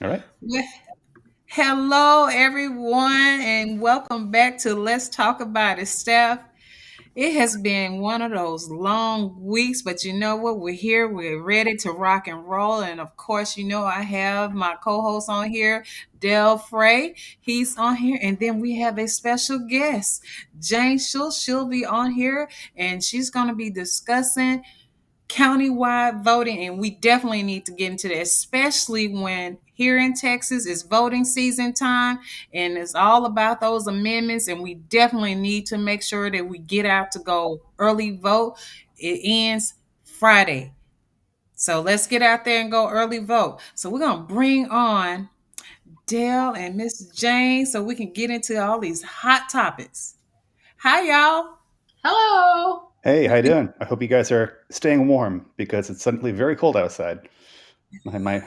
All right. Well, hello, everyone, and welcome back to Let's Talk About It, Steph. It has been one of those long weeks, but you know what? We're here. We're ready to rock and roll. And of course, I have my co host on here, Del Frey. He's on here. And then we have a special guest, Jane Schulz. She'll be on here and she's going to be discussing countywide voting, and we definitely need to get into that, especially when here in Texas it's voting season time and it's all about those amendments, and we definitely need to make sure that we get out to go early vote. It ends Friday. So let's get out there and go early vote. So we're gonna bring on Dale and Miss Jane so we can get into all these hot topics. Hi y'all. Hello. Hey, how you doing? I hope you guys are staying warm because it's suddenly very cold outside. My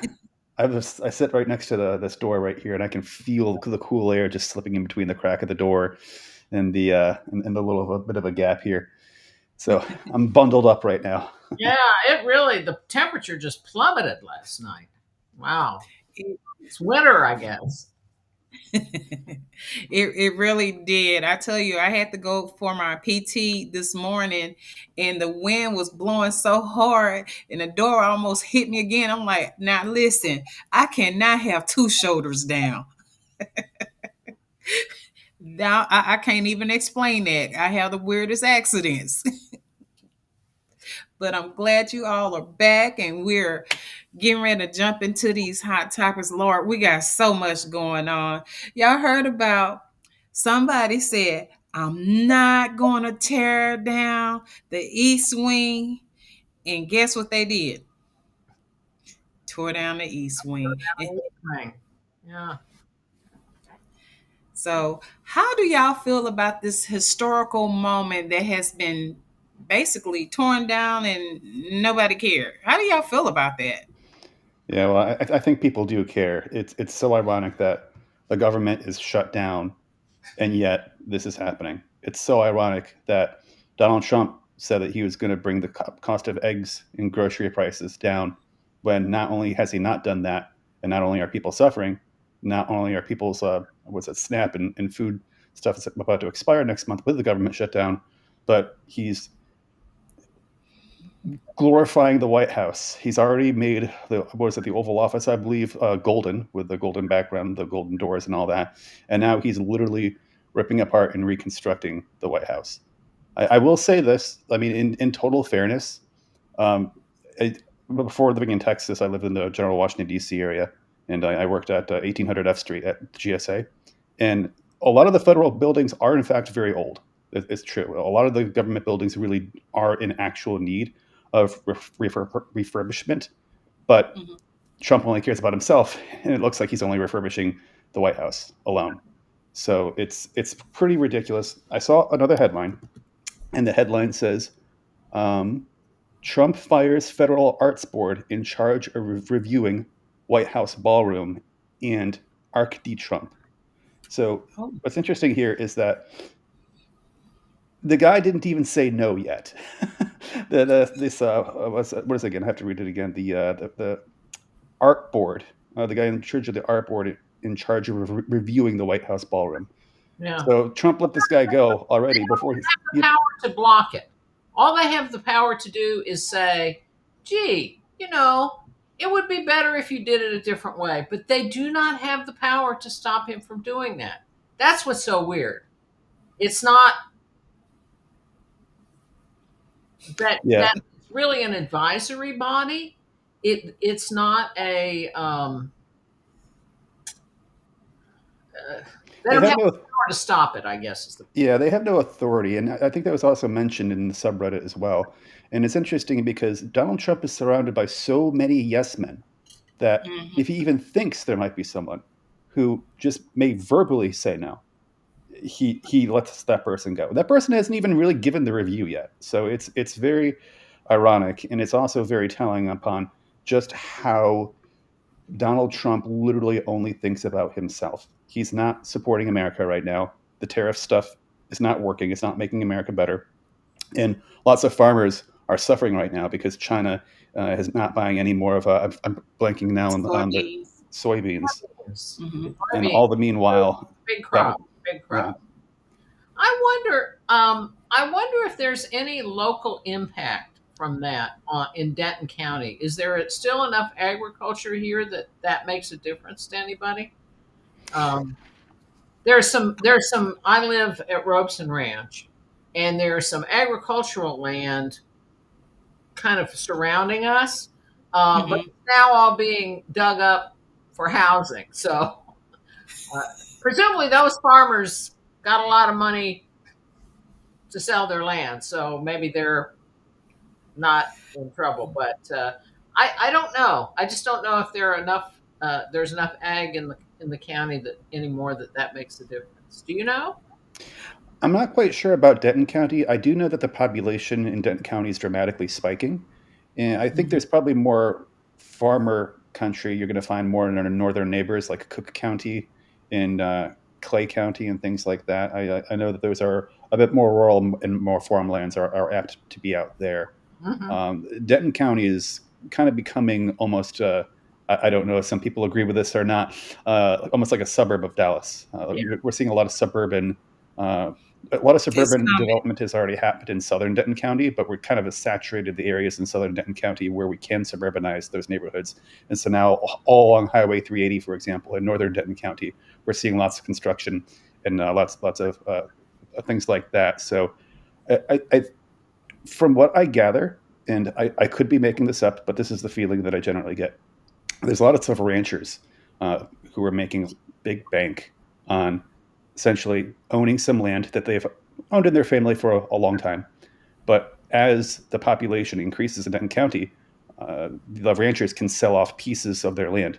I sit right next to this door right here, and I can feel the cool air just slipping in between the crack of the door and and the little bit of a gap here. So I'm bundled up right now. Yeah, the temperature just plummeted last night. Wow. It's winter, I guess. It really did. I tell you, I had to go for my PT this morning, and the wind was blowing so hard, and the door almost hit me again. I'm like, now listen, I cannot have two shoulders down. Now I can't even explain that. I have the weirdest accidents. But I'm glad you all are back and we're getting ready to jump into these hot topics. Lord, we got so much going on. Y'all heard about somebody said, I'm not going to tear down the East Wing. And guess what they did? Tore down the East Wing. Right. Yeah. So, how do y'all feel about this historical moment that has been basically torn down and nobody cared? How do y'all feel about that? Yeah, well, I think people do care. It's so ironic that the government is shut down, and yet this is happening. It's so ironic that Donald Trump said that he was going to bring the cost of eggs and grocery prices down, when not only has he not done that, and not only are people suffering, not only are people's what's it, SNAP and food stuff is about to expire next month with the government shutdown, but he's glorifying the White House. He's already made the Oval Office, I believe, golden, with the golden background, the golden doors, and all that. And now he's literally ripping apart and reconstructing the White House. I will say this. I mean, in total fairness, um, I, before living in Texas, I lived in the General Washington D.C. area, and I worked at 1800 F Street at GSA. And a lot of the federal buildings are, in fact, very old. It's true. A lot of the government buildings really are in actual need of refurbishment, but Mhm. Trump only cares about himself, and it looks like he's only refurbishing the White House alone. So it's pretty ridiculous. I saw another headline, and the headline says, um, "Trump fires federal arts board in charge of reviewing White House ballroom and Arc de Trump." So Oh, what's interesting here is that the guy didn't even say no yet. What is it again? I have to read it again. The art board, the guy in charge of the art board in charge of reviewing the White House ballroom. Yeah. So Trump let this guy go already before he's. The power to block it. All they have the power to do is say, gee, it would be better if you did it a different way. But they do not have the power to stop him from doing that. That's what's so weird. It's not Yeah, that it's really an advisory body. It's not a they they don't have have no. the power to stop it, I guess is the Yeah, they have no authority, and I think that was also mentioned in the subreddit as well. And it's interesting because Donald Trump is surrounded by so many yes men that mhm. if he even thinks there might be someone who just may verbally say no, he lets that person go. That person hasn't even really given the review yet. So it's very ironic, and it's also very telling upon just how Donald Trump literally only thinks about himself. He's not supporting America right now. The tariff stuff is not working. It's not making America better. And lots of farmers are suffering right now because China is not buying any more of. I'm blanking now on the Soybeans. soybeans, Yes. Mhm. I and mean, all the meanwhile big that crop, big yeah. crop. I wonder if there's any local impact from that in Denton County. Is there still enough agriculture here that that makes a difference to anybody? Um, there's some. I live at Robeson Ranch, and there's some agricultural land kind of surrounding us, but Mhm. it's now all being dug up for housing. So presumably those farmers got a lot of money to sell their land, so maybe they're not in trouble. But I don't know. I just don't know if there are enough. There's enough ag in the county that anymore that that makes a difference. Do you know? I'm not quite sure about Denton County. I do know that the population in Denton County is dramatically spiking, and I think Mhm. there's probably more farmer country. You're going to find more in our northern neighbors like Cook County and Clay County and things like that. I know that those are a bit more rural and more farmlands are apt to be out there. Hmm. Denton County is kind of becoming almost. I don't know if some people agree with this or not. Almost like a suburb of Dallas. Yeah. We're seeing uh, a lot of It's suburban coming. development has already happened in southern Denton County, but we're kind of saturated the areas in southern Denton County where we can suburbanize those neighborhoods. And so now, all along Highway 380, for example, in northern Denton County, we're seeing lots of construction and lots of things like that. So, I from what I gather, and I could be making this up, but this is the feeling that I generally get. There's a lot of ranchers who are making big bank on essentially owning some land that they've owned in their family for a long time. But as the population increases in Denton County, the ranchers can sell off pieces of their land.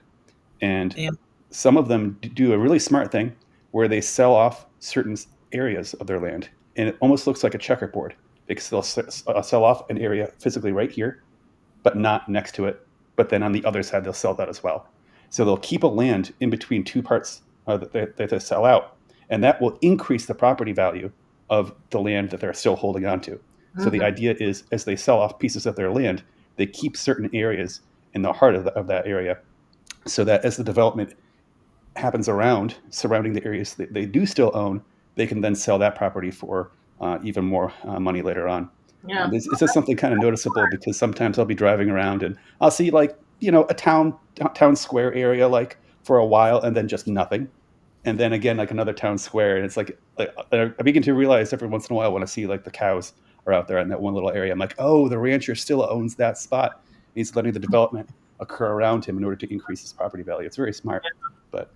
And Yeah. some of them do a really smart thing where they sell off certain areas of their land. And it almost looks like a checkerboard because they'll sell off an area physically right here, but not next to it. But then on the other side, they'll sell that as well. So they'll keep a land in between two parts that they sell out, and that will increase the property value of the land that they're still holding on to. So the Hmm. idea is, as they sell off pieces of their land, they keep certain areas in the heart of that area, so that as the development happens around surrounding the areas that they do still own, they can then sell that property for even more money later on. Yeah. It's just something kind of noticeable because sometimes I'll be driving around and I'll see like a town square area like for a while and then just nothing, and then again like another town square, and it's like I begin to realize every once in a while when I see like the cows are out there in that one little area, I'm like, oh, the rancher still owns that spot. He's letting the development occur around him in order to increase his property value. It's very smart, but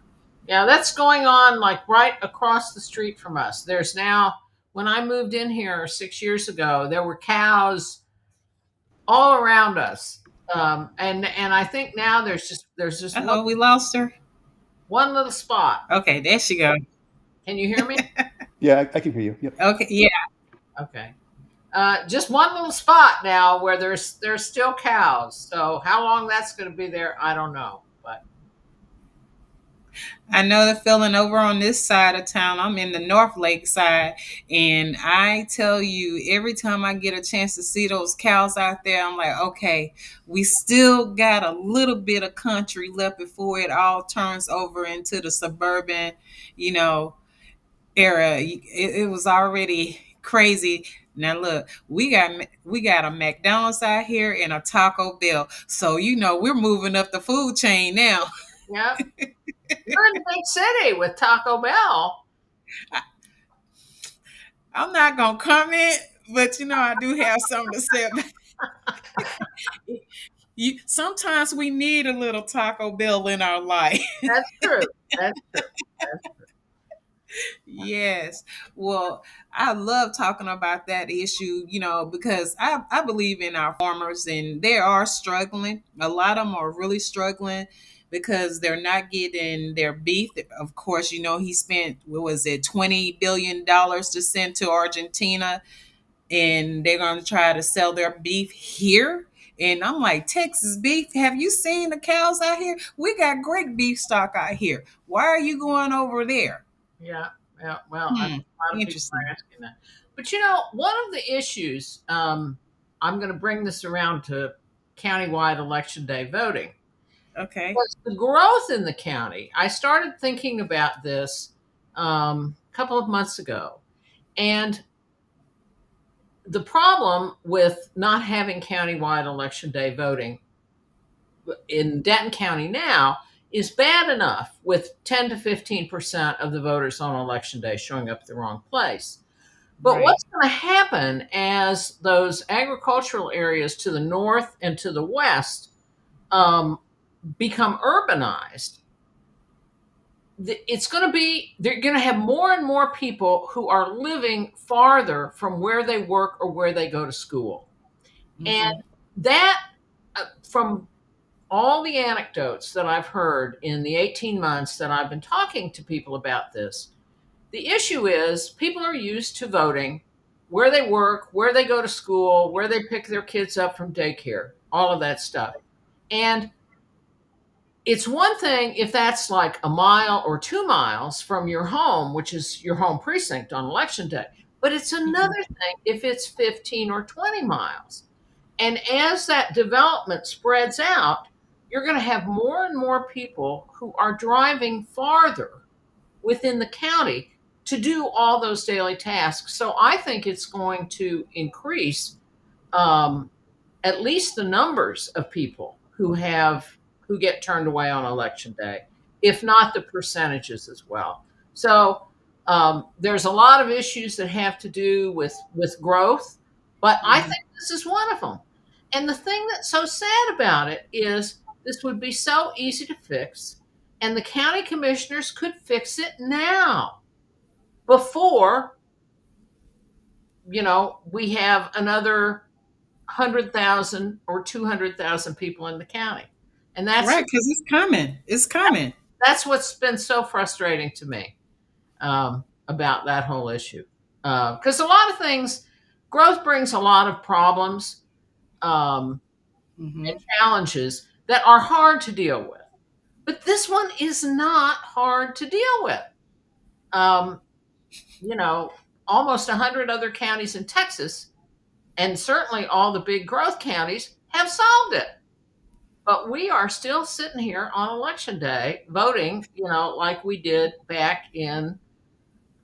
Yeah, that's going on like right across the street from us. There's now, when I moved in here 6 years ago, there were cows all around us. And I think now there's just Oh, we lost her. one little spot. Okay, there she go. Can you hear me? yeah, I can hear you. Yep. Okay, yeah. Okay. Just one little spot now where there's still cows. So how long that's going to be there, I don't know. But I know the feeling over on this side of town. I'm in the North Lake side, and I tell you, every time I get a chance to see those cows out there, I'm like, okay, we still got a little bit of country left before it all turns over into the suburban, you know, era. It was already crazy. Now look, we got a McDonald's out here and a Taco Bell, so we're moving up the food chain now. yeah, you're in the big city with Taco Bell. I'm not gonna comment, but I do have something to say about you. Sometimes we need a little Taco Bell in our life. That's true. That's true. That's Yes. Well, I love talking about that issue, because I believe in our farmers and they are struggling. A lot of them are really struggling because they're not getting their beef. Of course, he spent, what was it, $20 billion to send to Argentina, and they're going to try to sell their beef here. And I'm like, Texas beef, have you seen the cows out here? We got great beef stock out here. Why are you going over there? Yeah, yeah. Well, I Hmm. think a lot of people Interesting. are asking that. But one of the issues, I'm going to bring this around to countywide election day voting. Okay. was the growth in the county. I started thinking about this a couple of months ago. And the problem with not having countywide election day voting in Denton County now is bad enough with 10 to 15% of the voters on election day showing up at the wrong place. But Right. what's going to happen as those agricultural areas to the north and to the west um, become urbanized? It's going to be, they're going to have more and more people who are living farther from where they work or where they go to school. And Mm-hmm. that, from all the anecdotes that I've heard in the 18 months that I've been talking to people about this, the issue is people are used to voting where they work, where they go to school, where they pick their kids up from daycare, all of that stuff. And it's one thing if that's like a mile or 2 miles from your home, which is your home precinct on election day. But it's Mm-hmm. another thing if it's 15 or 20 miles. And as that development spreads out, you're going to have more and more people who are driving farther within the county to do all those daily tasks. So I think it's going to increase um, at least the numbers of people who get turned away on election day, if not the percentages as well. So there's a lot of issues that have to do with growth, but I Mm-hmm. think this is one of them. And the thing that's so sad about it is this would be so easy to fix, and the county commissioners could fix it now before we have another 100,000 or 200,000 people in the county. And Right, because it's coming. It's coming. that's what's been so frustrating to me about that whole issue. Because a lot of things, growth brings a lot of problems um, and Mm-hmm. challenges that are hard to deal with. But this one is not hard to deal with. Um, you know, Almost 100 other counties in Texas, and certainly all the big growth counties, have solved it. But we are still sitting here on election day voting, like we did back in,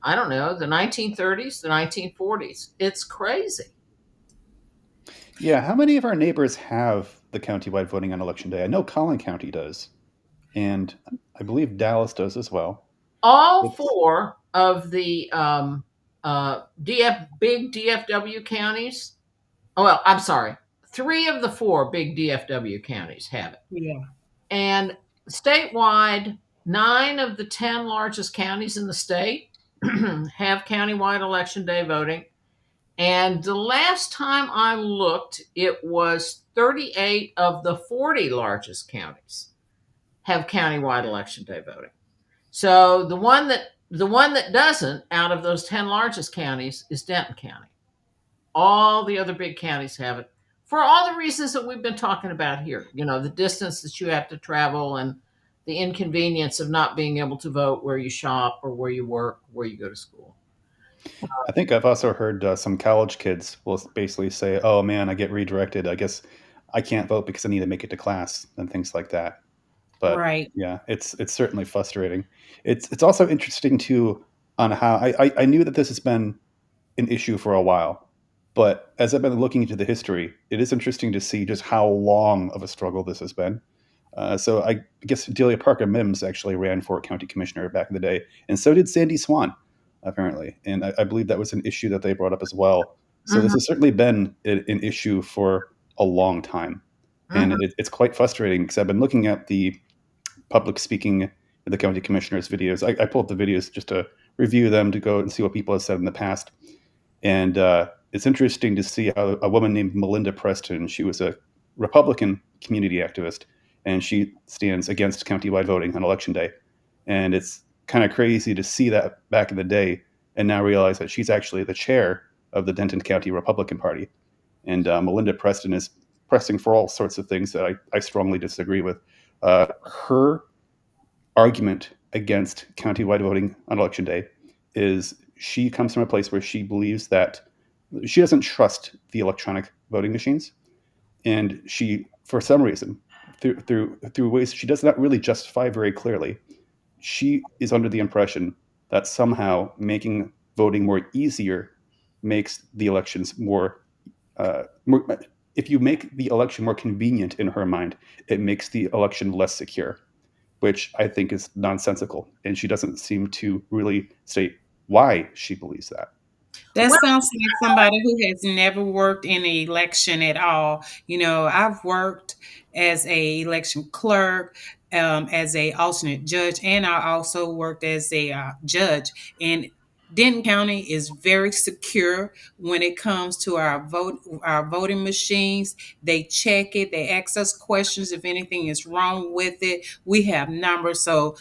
I don't know, the 1930s, the 1940s. It's crazy. Yeah, how many of our neighbors have the countywide voting on election day? I know Collin County does, and I believe Dallas does as well. All It's four of the big DFW counties, oh, well, I'm sorry, three of the four big DFW counties have it. Yeah. And statewide, 9 of the 10 largest counties in the state have countywide election day voting. And the last time I looked, it was 38 of the 40 largest counties have countywide election day voting. So the one that doesn't out of those 10 largest counties is Denton County. All the other big counties have it for all the reasons that we've been talking about here. The distance that you have to travel and the inconvenience of not being able to vote where you shop or where you work, where you go to school. I think I've also heard some college kids will basically say, "Oh man, I get redirected. I guess I can't vote because I need to make it to class," and things like that. But Right. yeah, it's certainly frustrating. It's also interesting too on how I knew that this has been an issue for a while, but as I've been looking into the history, it is interesting to see just how long of a struggle this has been. So I guess Delia Parker Mims actually ran for county commissioner back in the day, and so did Sandy Swan, apparently. And I believe that was an issue that they brought up as well. So this Mhm, has certainly been an issue for a long time, and mhm, it's quite frustrating because I've been looking at the public speaking the county commissioners videos. I pulled up the videos just to review them to go and see what people have said in the past. And it's interesting to see how a woman named Melinda Preston, she was a Republican community activist, and she stands against countywide voting on election day. And it's kind of crazy to see that back in the day and now realize that she's actually the chair of the Denton County Republican Party. And Melinda Preston is pressing for all sorts of things that I strongly disagree with. Her argument against countywide voting on election day is she comes from a place where she believes that she doesn't trust the electronic voting machines, and she, for some reason, through ways she does not really justify very clearly. She is under the impression that somehow making voting more easier makes the elections more. If you make the election more convenient in her mind, it makes the election less secure, which I think is nonsensical. And she doesn't seem to really state why she believes that. That Well, sounds like somebody who has never worked in an election at all. I've worked as a election clerk, as a alternate judge, and I also worked as a judge. And Denton County is very secure when it comes to our voting machines. They check it. They ask us questions if anything is wrong with it. We have numbers, so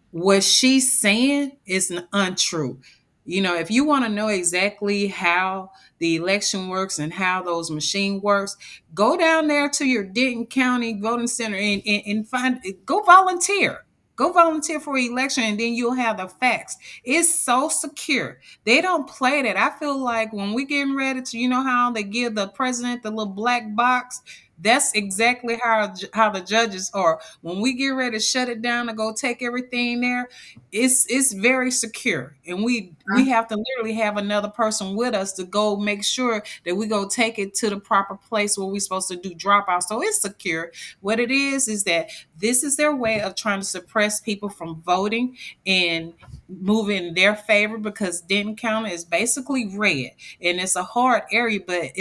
what she's saying is untrue. If you want to know exactly how the election works and how those machine works, go down there to your Denton County voting center and go volunteer. Go volunteer for an election, and then you'll have the facts. It's so secure. They don't play that. I feel like when we getting ready to, how they give the president the little black box, that's exactly how the judges are. When we get ready to shut it down and go take everything there, it's very secure, and we have to literally have another person with us to go make sure that we go take it to the proper place where we're supposed to do drop out. So it's secure. What it is that this is their way of trying to suppress people from voting and move in their favor, because Denton County is basically red, and it's a hard area, but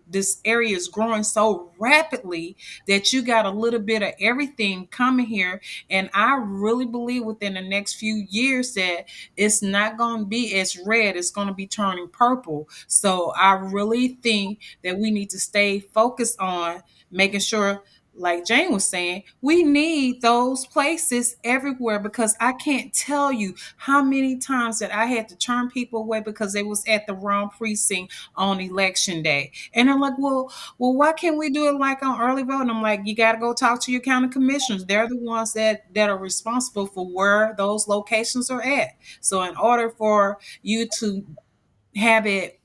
this area is growing so rapidly that you got a little bit of everything coming here. And I really believe within the next few years that it's not going to be as red, it's going to be turning purple. So I really think that we need to stay focused on making sure, like Jane was saying, we need those places everywhere, because I can't tell you how many times that I had to turn people away because they was at the wrong precinct on election day. And I'm like, well, why can't we do it like on early voting? I'm like, you got to go talk to your county commissioners. They're the ones that are responsible for where those locations are at. So in order for you to have it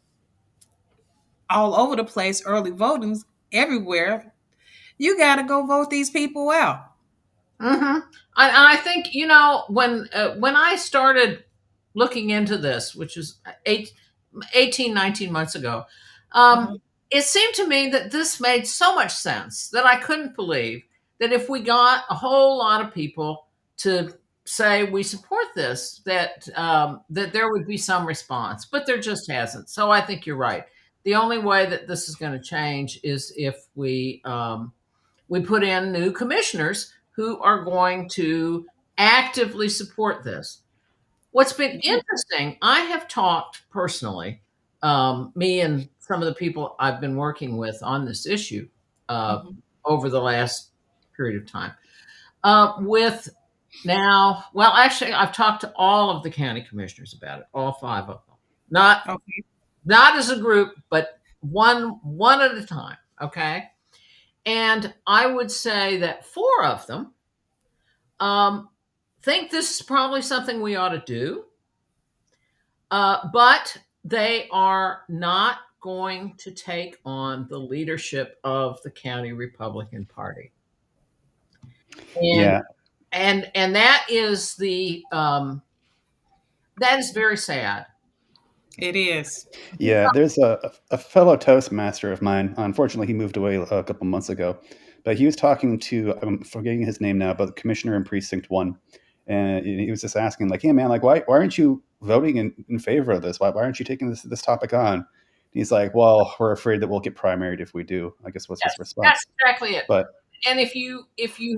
all over the place, early voting everywhere, you got to go vote these people out. mm-hmm. I think when I started looking into this, which was 18, 19 months ago, Mhm. it seemed to me that this made so much sense that I couldn't believe that if we got a whole lot of people to say we support this, that there would be some response, but there just hasn't. So I think you're right. The only way that this is going to change is if we put in new commissioners who are going to actively support this. What's been interesting, I have talked personally, me and some of the people I've been working with on this issue Mhm. over the last period of time. With now, well, actually, I've talked to all of the county commissioners about it, all five of them. Not Okay. not as a group, but one at a time. Okay, and I would say that four of them think this is probably something we ought to do, but they are not going to take on the leadership of the county Republican Party, and Yeah, and that is that is very sad. It is. yeah. There's a fellow Toastmaster of mine. Unfortunately, he moved away a couple months ago, but he was talking to, I'm forgetting his name now, but the commissioner in Precinct One, and he was just asking, like, "Hey, man, like, why aren't you voting in favor of this? Why aren't you taking this topic on?" And he's like, "Well, we're afraid that we'll get primaried if we do." I guess was his Yes, that's response. exactly it. But And if you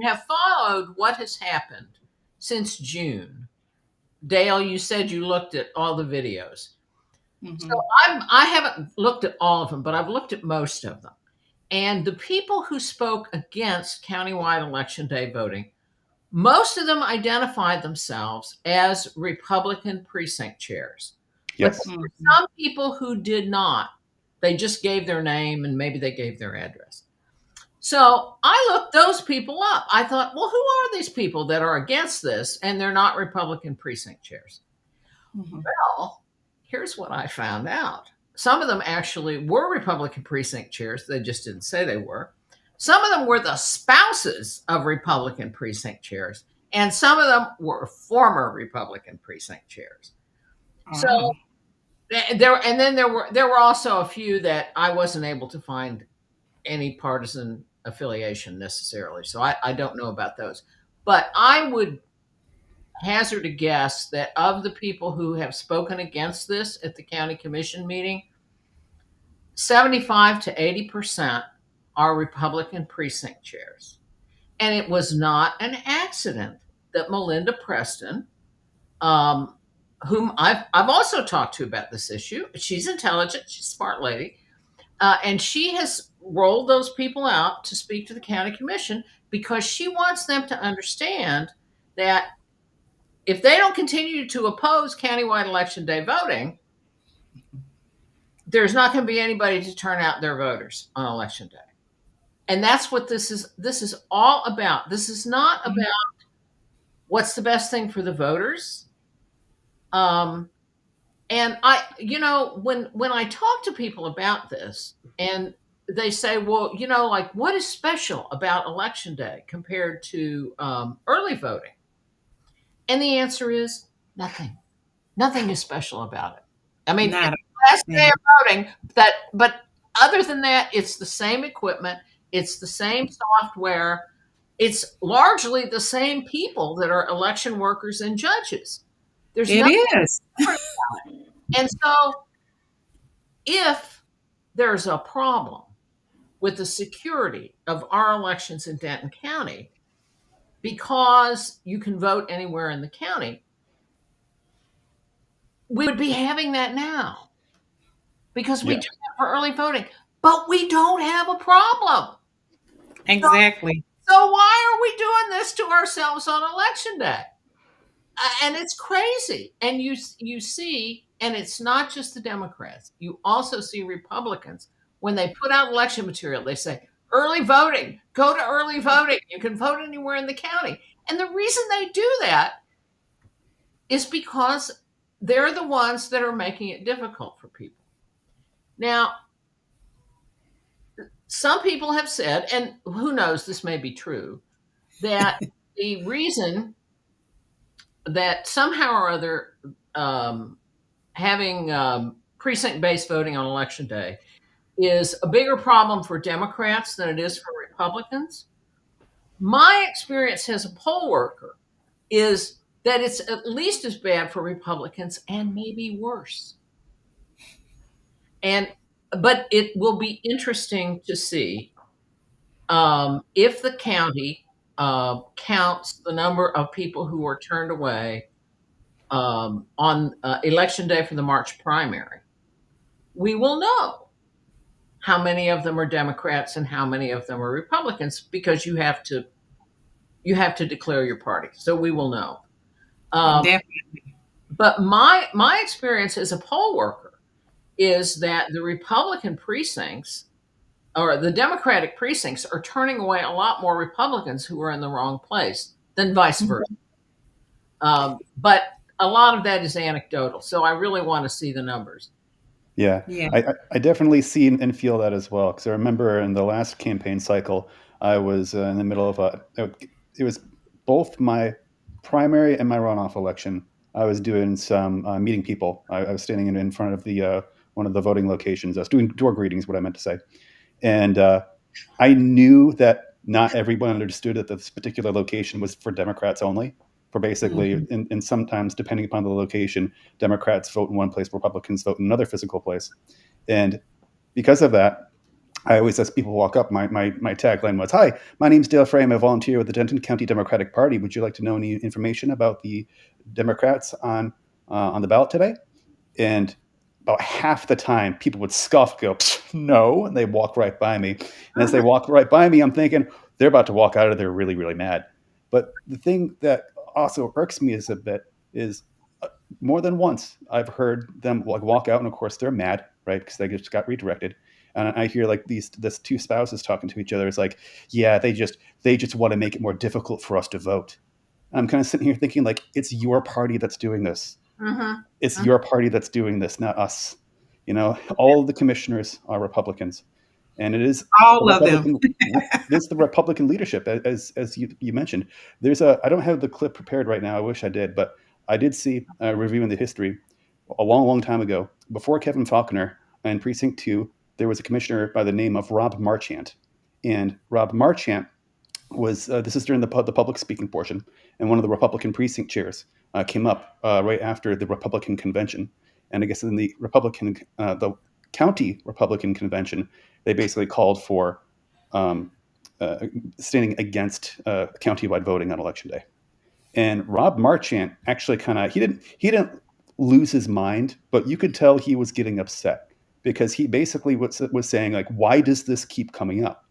have followed what has happened since June, Dale, you said you looked at all the videos. So Mhm. I haven't looked at all of them, but I've looked at most of them. And the people who spoke against countywide election day voting, most of them identified themselves as Republican precinct chairs. But there yes, were Mhm. some people who did not. They just gave their name and maybe they gave their address. So I looked those people up. I thought, well, who are these people that are against this and they're not Republican precinct chairs? Mhm. Well, here's what I found out. Some of them actually were Republican precinct chairs. They just didn't say they were. Some of them were the spouses of Republican precinct chairs, and some of them were former Republican precinct chairs. So Oh, there were also a few that I wasn't able to find any partisan affiliation necessarily. So I don't know about those. But I would hazard a guess that of the people who have spoken against this at the county commission meeting, 75 to 80% are Republican precinct chairs. And it was not an accident that Melinda Preston, whom I've also talked to about this issue, she's intelligent, she's a smart lady, and she has rolled those people out to speak to the county commission because she wants them to understand that if they don't continue to oppose countywide election day voting, there's not going to be anybody to turn out their voters on election day. And that's what this is all about. This is not about what's the best thing for the voters. And when I talk to people about this and they say, well, like what is special about election day compared to early voting? And the answer is nothing. Nothing is special about it. I mean, not it's the last day of voting, but other than that, it's the same equipment, it's the same software, it's largely the same people that are election workers and judges. There's it nothing is. different about it. And so if there's a problem with the security of our elections in Denton County because you can vote anywhere in the county, we would be having that now because we Yeah. do that for early voting, but we don't have a problem. Exactly. So why are we doing this to ourselves on election day? And it's crazy. And you see, and it's not just the Democrats. You also see Republicans when they put out election material. They say early voting. Go to early voting. You can vote anywhere in the county. And the reason they do that is because they're the ones that are making it difficult for people. Now, some people have said, and who knows, this may be true, that the reason that somehow or other having precinct-based voting on election day is a bigger problem for Democrats than it is for Republicans. My experience as a poll worker is that it's at least as bad for Republicans and maybe worse. But it will be interesting to see if the county counts the number of people who were turned away on election day for the March primary. We will know how many of them are Democrats and how many of them are Republicans because you have to declare your party. So we will know. Definitely. But my experience as a poll worker is that the Republican precincts or the Democratic precincts are turning away a lot more Republicans who are in the wrong place than vice versa. But a lot of that is anecdotal. So I really want to see the numbers. Yeah, Yeah. I definitely see and feel that as well. Because I remember in the last campaign cycle, I was in the middle of it was both my primary and my runoff election. I was doing some meeting people. I was standing in front of the one of the voting locations. I was doing door greetings, what I meant to say. And I knew that not everyone understood that this particular location was for Democrats only. For basically, and sometimes depending upon the location, Democrats vote in one place, Republicans vote in another physical place. And because of that, I always, as people walk up, my tagline was, "Hi, my name's Dale Frame. I volunteer with the Denton County Democratic Party. Would you like to know any information about the Democrats on the ballot today?" And about half the time, people would scoff, go, "No," and they walk right by me. And as they walk right by me, I'm thinking they're about to walk out of there really, really mad. But the thing that also irks me is a bit is more than once I've heard them walk out, and of course they're mad, right? Because they just got redirected. And I hear like this two spouses talking to each other. It's like, yeah, they just want to make it more difficult for us to vote. And I'm kind of sitting here thinking like, it's your party that's doing this. It's your party that's doing this, not us. All of the commissioners are Republicans. and it is the All of them. Republican. This the Republican leadership, as you mentioned. There's a I don't have the clip prepared right now. I wish I did, but I did see reviewing the history a long time ago, before Kevin Faulconer in Precinct 2, there was a commissioner by the name of Rob Marchant. And Rob Marchant was, this is during the public speaking portion, and one of the Republican precinct chairs came up right after the Republican convention. And I guess in the county Republican convention, they basically called for um, uh, standing against countywide voting on election day. And Rob Marchant actually kind of he didn't lose his mind, but you could tell he was getting upset because he basically was saying, like, why does this keep coming up?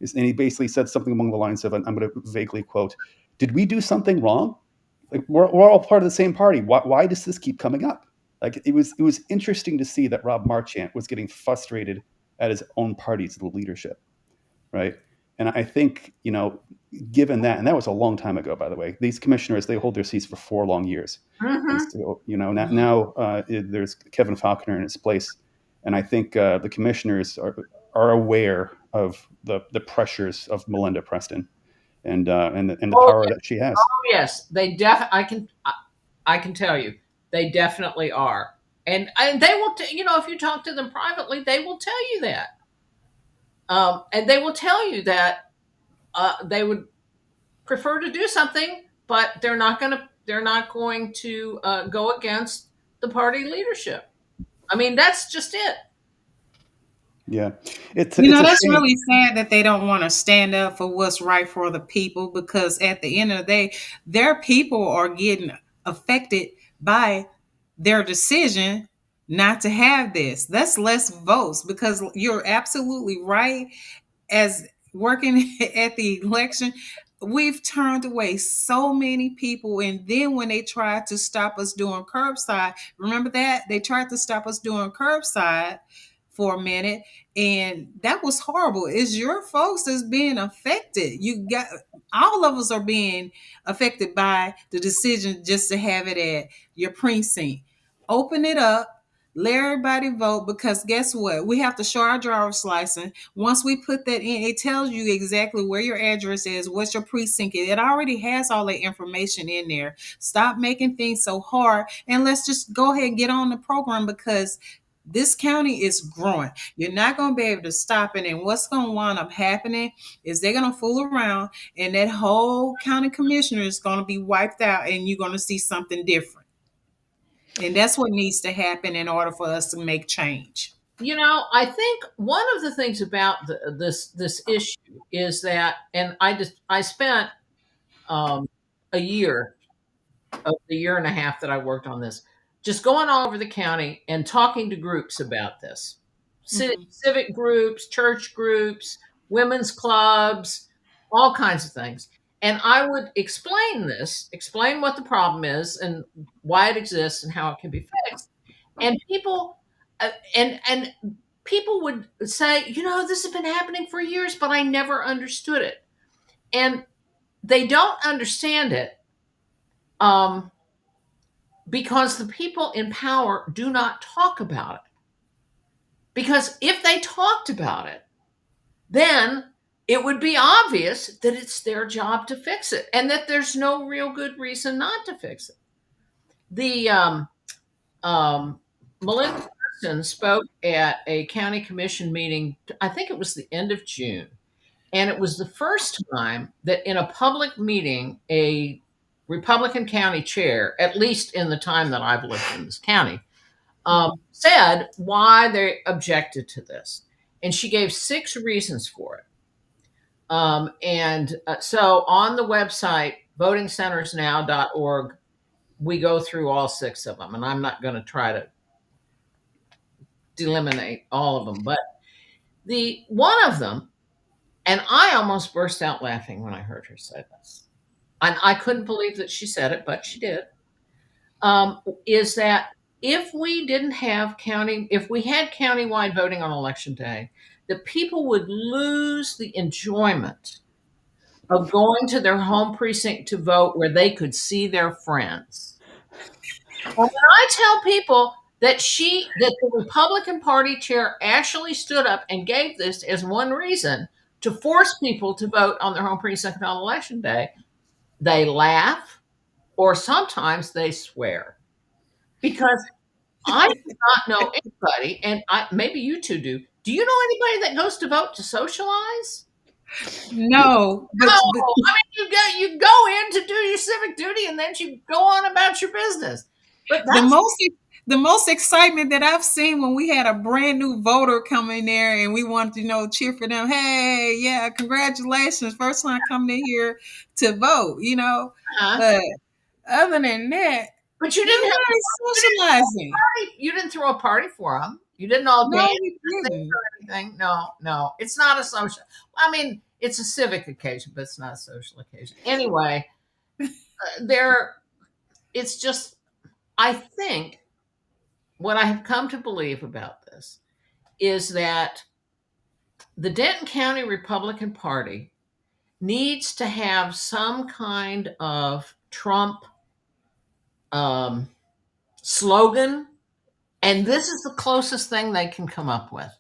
And he basically said something along the lines of, I'm going to vaguely quote, "Did we do something wrong? Like, we're all part of the same party. Why does this keep coming up?" Like, it was interesting to see that Rob Marchant was getting frustrated at his own party's leadership, right? And I think, given that, and that was a long time ago, by the way, these commissioners, they hold their seats for 4 long years. And Mm-hmm. so, now there's Kevin Faulconer in his place. And I think the commissioners are aware of the pressures of Melinda Preston and the Oh, power that she has. yes, I can tell you, they definitely are, and they will. If you talk to them privately, they will tell you that, and they will tell you that they would prefer to do something, but they're not going to go against the party leadership. I mean, that's just it. Yeah, it's You it's know, a that's shame. really sad that they don't want to stand up for what's right for the people, because at the end of the day, their people are getting affected by their decision not to have this. That's less votes, because you're absolutely right. As working at the election, we've turned away so many people. And then when they tried to stop us doing curbside, remember that? They tried to stop us doing curbside for a minute, and that was horrible. It's your folks that's being affected. You got All of us are being affected by the decision just to have it at your precinct. Open it up, let everybody vote, because guess what? We have to show our driver's license. Once we put that in, it tells you exactly where your address is, what's your precinct is. It already has all that information in there. Stop making things so hard, and let's just go ahead and get on the program, because this county is growing. You're not going to be able to stop it. And what's going to wind up happening is they're going to fool around, and that whole county commissioner is going to be wiped out, and you're going to see something different. And that's what needs to happen in order for us to make change. I think one of the things about this issue is that, and I spent um, a year of the year and a half that I worked on this, just going all over the county and talking to groups about this, Mhm. civic groups, church groups, women's clubs, all kinds of things. And I would explain what the problem is and why it exists and how it can be fixed. And and people would say, this has been happening for years, but I never understood it. And they don't understand it um, because the people in power do not talk about it. Because if they talked about it, then it would be obvious that it's their job to fix it and that there's no real good reason not to fix it. The um, Melinda Preston spoke at a county commission meeting, I think it was the end of June. And it was the first time that in a public meeting, a Republican county chair, at least in the time that I've lived in this county, said why they objected to this. And she gave 6 reasons for it. So on the website, votingcentersnow.org, we go through all 6 of them. And I'm not going to try to eliminate all of them. But the one of them, and I almost burst out laughing when I heard her say this, and I couldn't believe that she said it, but she did, is that if we had countywide voting on election day, the people would lose the enjoyment of going to their home precinct to vote where they could see their friends. Well, when I tell people that the Republican Party chair actually stood up and gave this as one reason to force people to vote on their home precinct on election day. They laugh, or sometimes they swear, because I do not know anybody, and maybe you two do. Do you know anybody that goes to vote to socialize? No, No, but I mean you go in to do your civic duty, and then you go on about your business. But the that's most the most excitement that I've seen when we had a brand new voter come in there and we wanted to cheer for them. Hey, yeah, congratulations, first time coming in here to vote. uh, But other than that, but you didn't have nobody's you didn't throw a socializing. party. You didn't throw a party for them. You didn't all No, dance we or sing didn't. or anything. No, no, it's not a social. I mean, it's a civic occasion, but it's not a social occasion. Anyway, there. It's just. I think what I have come to believe about this is that the Denton County Republican Party needs to have some kind of Trump um, slogan, and this is the closest thing they can come up with.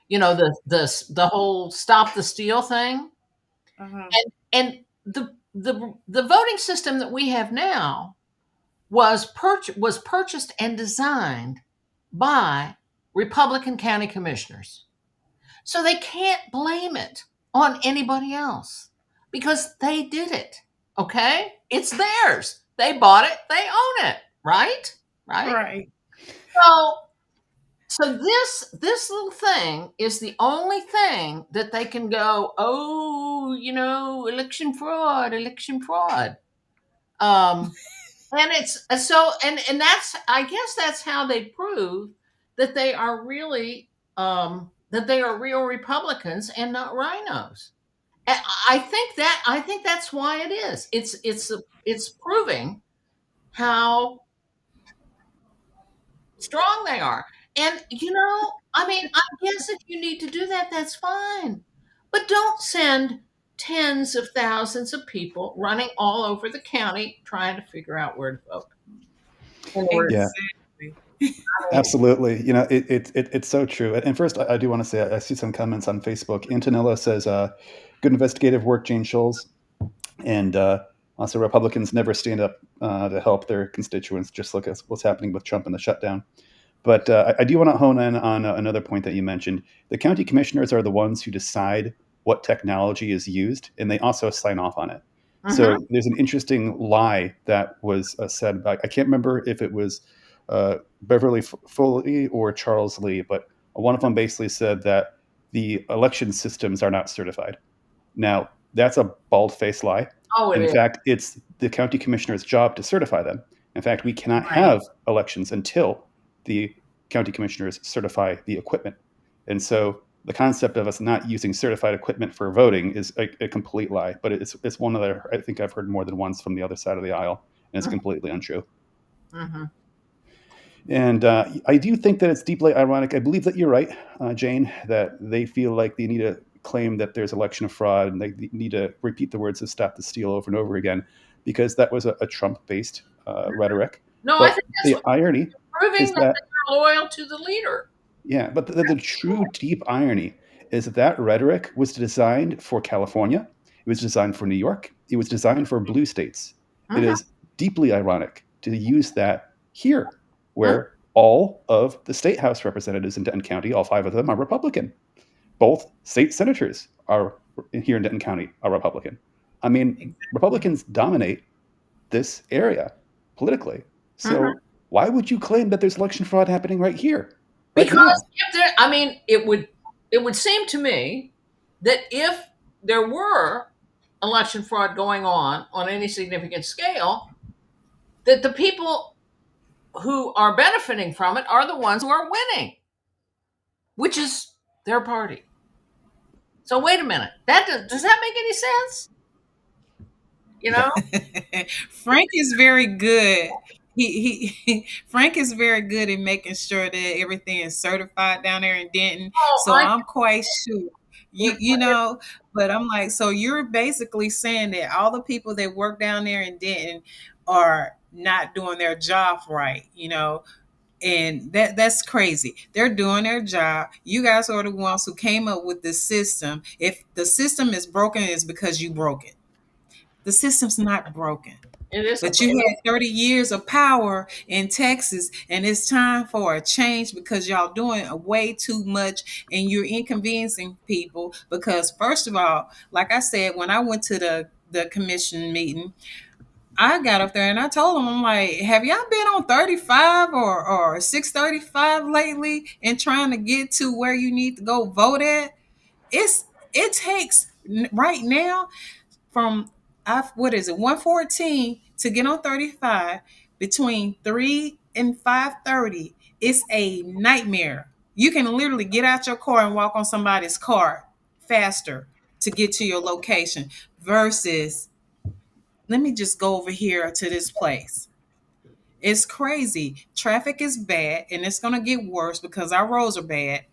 The whole "stop the steal" thing, Uh-huh. and the voting system that we have now was purchased and designed by Republican county commissioners. So they can't blame it on anybody else because they did it. Okay? It's theirs. They bought it, they own it, right? Right? Right. So this little thing is the only thing that they can go, "Oh, election fraud, election fraud." Um and it's so and that's, I guess that's how they prove that they are really that they are real Republicans and not rhinos. And I think that's why it is. It's proving how strong they are. And I mean, I guess if you need to do that, that's fine. But don't send tens of thousands of people running all over the county trying to figure out where to vote. In order, Yeah, Exactly. absolutely. It's so true. And first, I do want to say I see some comments on Facebook. Antonella says, "Good investigative work, Jane Schulz," and also Republicans never stand up to help their constituents. Just look at what's happening with Trump and the shutdown. But I do want to hone in on another point that you mentioned. The county commissioners are the ones who decide what technology is used, and they also sign off on it. uh-huh. So there's an interesting lie that was said by, I can't remember if it was Beverly Foley or Charles Lee, but one of them basically said that the election systems are not certified. Now, that's a bald faced lie. Oh, it In is. fact, it's the county commissioner's job to certify them. In fact, we cannot Right. have elections until the county commissioners certify the equipment. And so the concept of us not using certified equipment for voting is a complete lie. But it's one of the, I think I've heard more than once from the other side of the aisle, and it's completely untrue. Mm-hmm. And I do think that it's deeply ironic. I believe that you're right, Jane, that they feel like they need to claim that there's election fraud and they need to repeat the words of "stop the steal" over and over again because that was a Trump-based rhetoric. No, I But think that's the what irony proving is that that, they're loyal to the leader. yeah, but the true deep irony is that that rhetoric was designed for California. It was designed for New York. It was designed for blue states. It Mm-hmm. is deeply ironic to use that here, Mm-hmm. where all of the state house representatives in Denton County, all five of them, are Republican. Both state senators are here in Denton County are Republican. I mean, Exactly. Republicans dominate this area politically. Mm-hmm. So why would you claim that there's election fraud happening right here, right Because now? if there, I mean, it would seem to me that if there were election fraud going on any significant scale, that the people who are benefiting from it are the ones who are winning, which is their party. So wait a minute, does that make any sense? You Yeah. know? Frank is very good. Frank is very good in making sure that everything is certified down there in Denton. Oh, So I'm quite sure. You if, you know, but I'm like, so you're basically saying that all the people that work down there in Denton are not doing their job right, And that's crazy. They're doing their job. You guys are the ones who came up with this system. If the system is broken, it's because you broke it. The system's not broken. It is. But you had 30 years of power in Texas, and it's time for a change because y'all doing way too much and you're inconveniencing people. Because, first of all, like I said, when I went to the commission meeting, I got up there and I told them, I'm like, have y'all been on 35 or 635 lately and trying to get to where you need to go vote at? It takes right now from what is it 114 to get on 35 between 3 and 5:30. It's a nightmare. You can literally get out your car and walk on somebody's car faster to get to your location versus let me just go over here to this place. It's crazy. Traffic is bad and it's going to get worse because our roads are bad.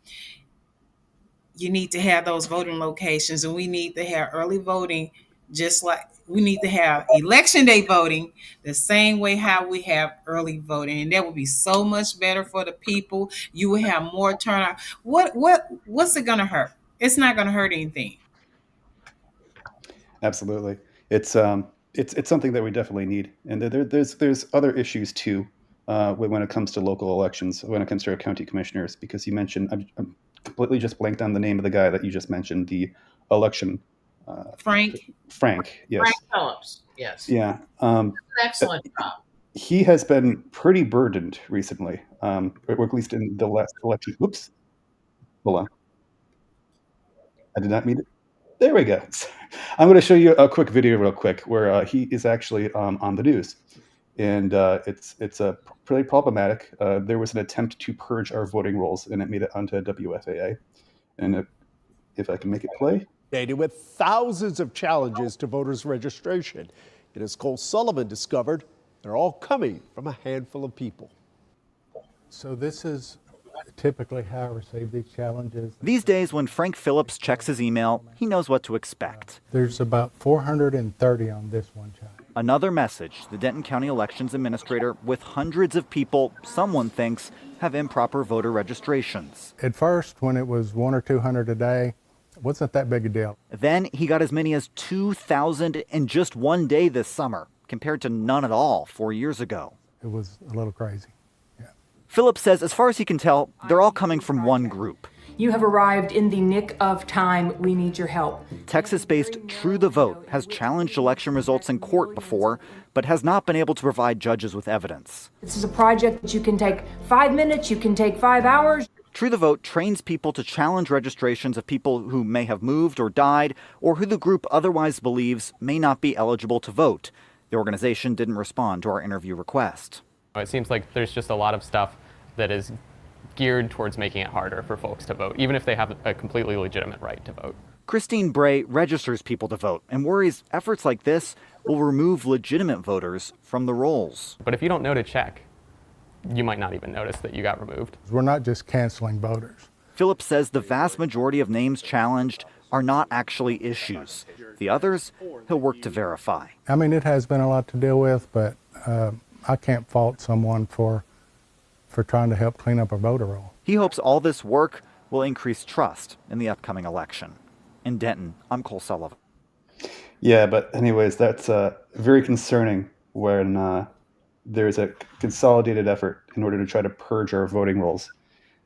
You need to have those voting locations and we need to have early voting, just like we need to have election day voting the same way how we have early voting, and that would be so much better for the people. You will have more turnout. What's it going to hurt? It's not going to hurt anything. Absolutely. It's something that we definitely need, and there's other issues too when it comes to local elections, when it comes to our county commissioners. Because you mentioned, I'm completely just blanked on the name of the guy that you just mentioned, the election. Frank. Frank, yes. Frank Phillips, yes. Yeah. An excellent job. He has been pretty burdened recently, or at least in the last election. Whoops. Hold on. I did not mean it. There we go. I'm going to show you a quick video real quick where he is actually on the news. And it's pretty problematic. There was an attempt to purge our voting rolls, and it made it onto WFAA. And if I can make it play. With thousands of challenges to voters' registration. And as Cole Sullivan discovered, they're all coming from a handful of people. So this is typically how I receive these challenges. These days, when Frank Phillips checks his email, he knows what to expect. There's about 430 on this one challenge. Another message, the Denton County Elections Administrator, with hundreds of people someone thinks have improper voter registrations. At first, when it was 100 or 200 a day, it wasn't that big a deal. Then he got as many as 2,000 in just one day this summer, compared to none at all 4 years ago. It was a little crazy. Phillips says, as far as he can tell, they're all coming from one group. You have arrived in the nick of time. We need your help. Texas-based True the Vote has challenged election results in court before, but has not been able to provide judges with evidence. This is a project that you can take 5 minutes, you can take 5 hours. True the Vote trains people to challenge registrations of people who may have moved or died, or who the group otherwise believes may not be eligible to vote. The organization didn't respond to our interview request. It seems like there's just a lot of stuff that is geared towards making it harder for folks to vote, even if they have a completely legitimate right to vote. Christine Bray registers people to vote and worries efforts like this will remove legitimate voters from the rolls. But if you don't know to check, you might not even notice that you got removed. We're not just canceling voters. Phillips says the vast majority of names challenged are not actually issues. The others, he'll work to verify. I mean, it has been a lot to deal with, but I can't fault someone for trying to help clean up a voter roll. He hopes all this work will increase trust in the upcoming election. In Denton, I'm Cole Sullivan. Yeah, but anyways, that's very concerning when there's a consolidated effort in order to try to purge our voting rolls.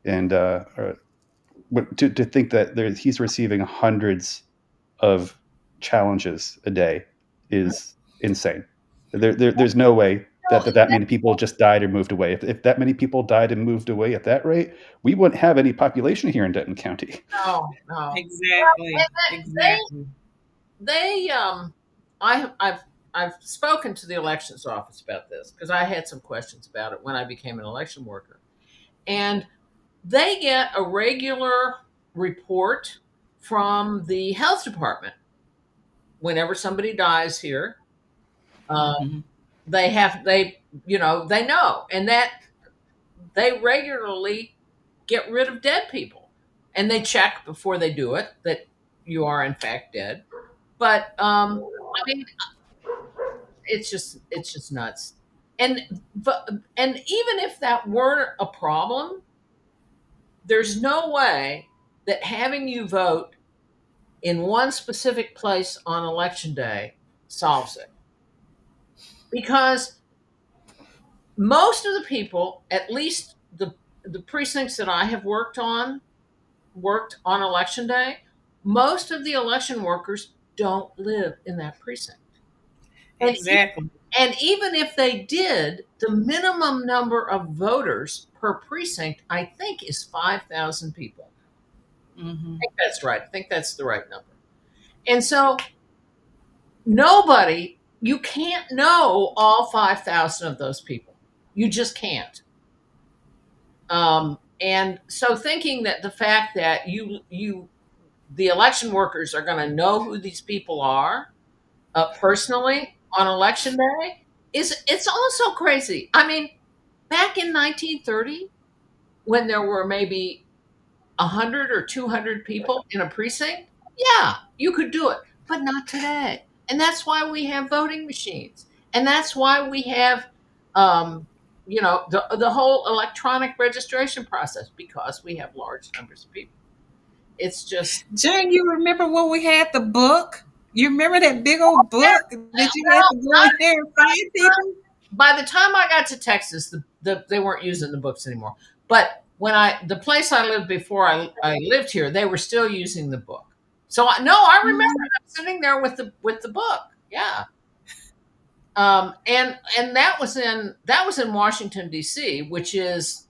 And to think that he's receiving hundreds of challenges a day is insane. There's no way that many people just died or moved away. If that many people died and moved away at that rate, we wouldn't have any population here in Denton County. No. Exactly. I've spoken to the elections office about this because I had some questions about it when I became an election worker. And they get a regular report from the health department whenever somebody dies here. They know, and that they regularly get rid of dead people, and they check before they do it that you are in fact dead. But I mean, it's just nuts. and even if that weren't a problem, there's no way that having you vote in one specific place on election day solves it. Because most of the people, at least the precincts that I have worked on election day, most of the election workers don't live in that precinct. Exactly. And even if they did, the minimum number of voters per precinct, I think, is 5,000 people. I think that's right. I think that's the right number. And so you can't know all 5,000 of those people. You just can't. And so thinking that the fact that the election workers are going to know who these people are personally on election day it's also crazy. I mean, back in 1930, when there were maybe 100 or 200 people in a precinct, yeah, you could do it, but not today. And that's why we have voting machines, and that's why we have the whole electronic registration process, because we have large numbers of people. It's just, Jane, you remember when we had the book? You remember that big old book that you had to go in there and find people? by the time I got to Texas, they weren't using the books anymore. But when the place I lived before I lived here, they were still using the book. So I remember them sitting there with the book. Yeah. And that was in Washington, D.C., which is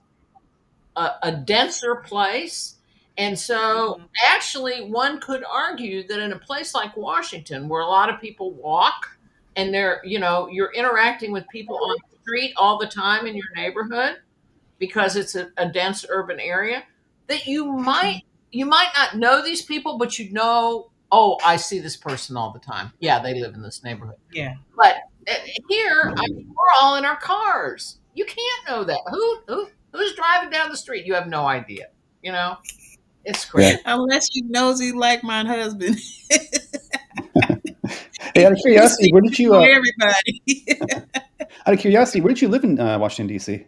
a denser place. And so actually one could argue that in a place like Washington, where a lot of people walk and you're interacting with people on the street all the time in your neighborhood, because it's a dense urban area, that you might not know these people, but oh, I see this person all the time. Yeah, they live in this neighborhood. Yeah. But here, we're all in our cars. You can't know that. Who's driving down the street? You have no idea. It's crazy. Unless you nosy like my husband. Hey, out of curiosity, where did you? Everybody. Out of curiosity, where did you live in Washington, D.C.?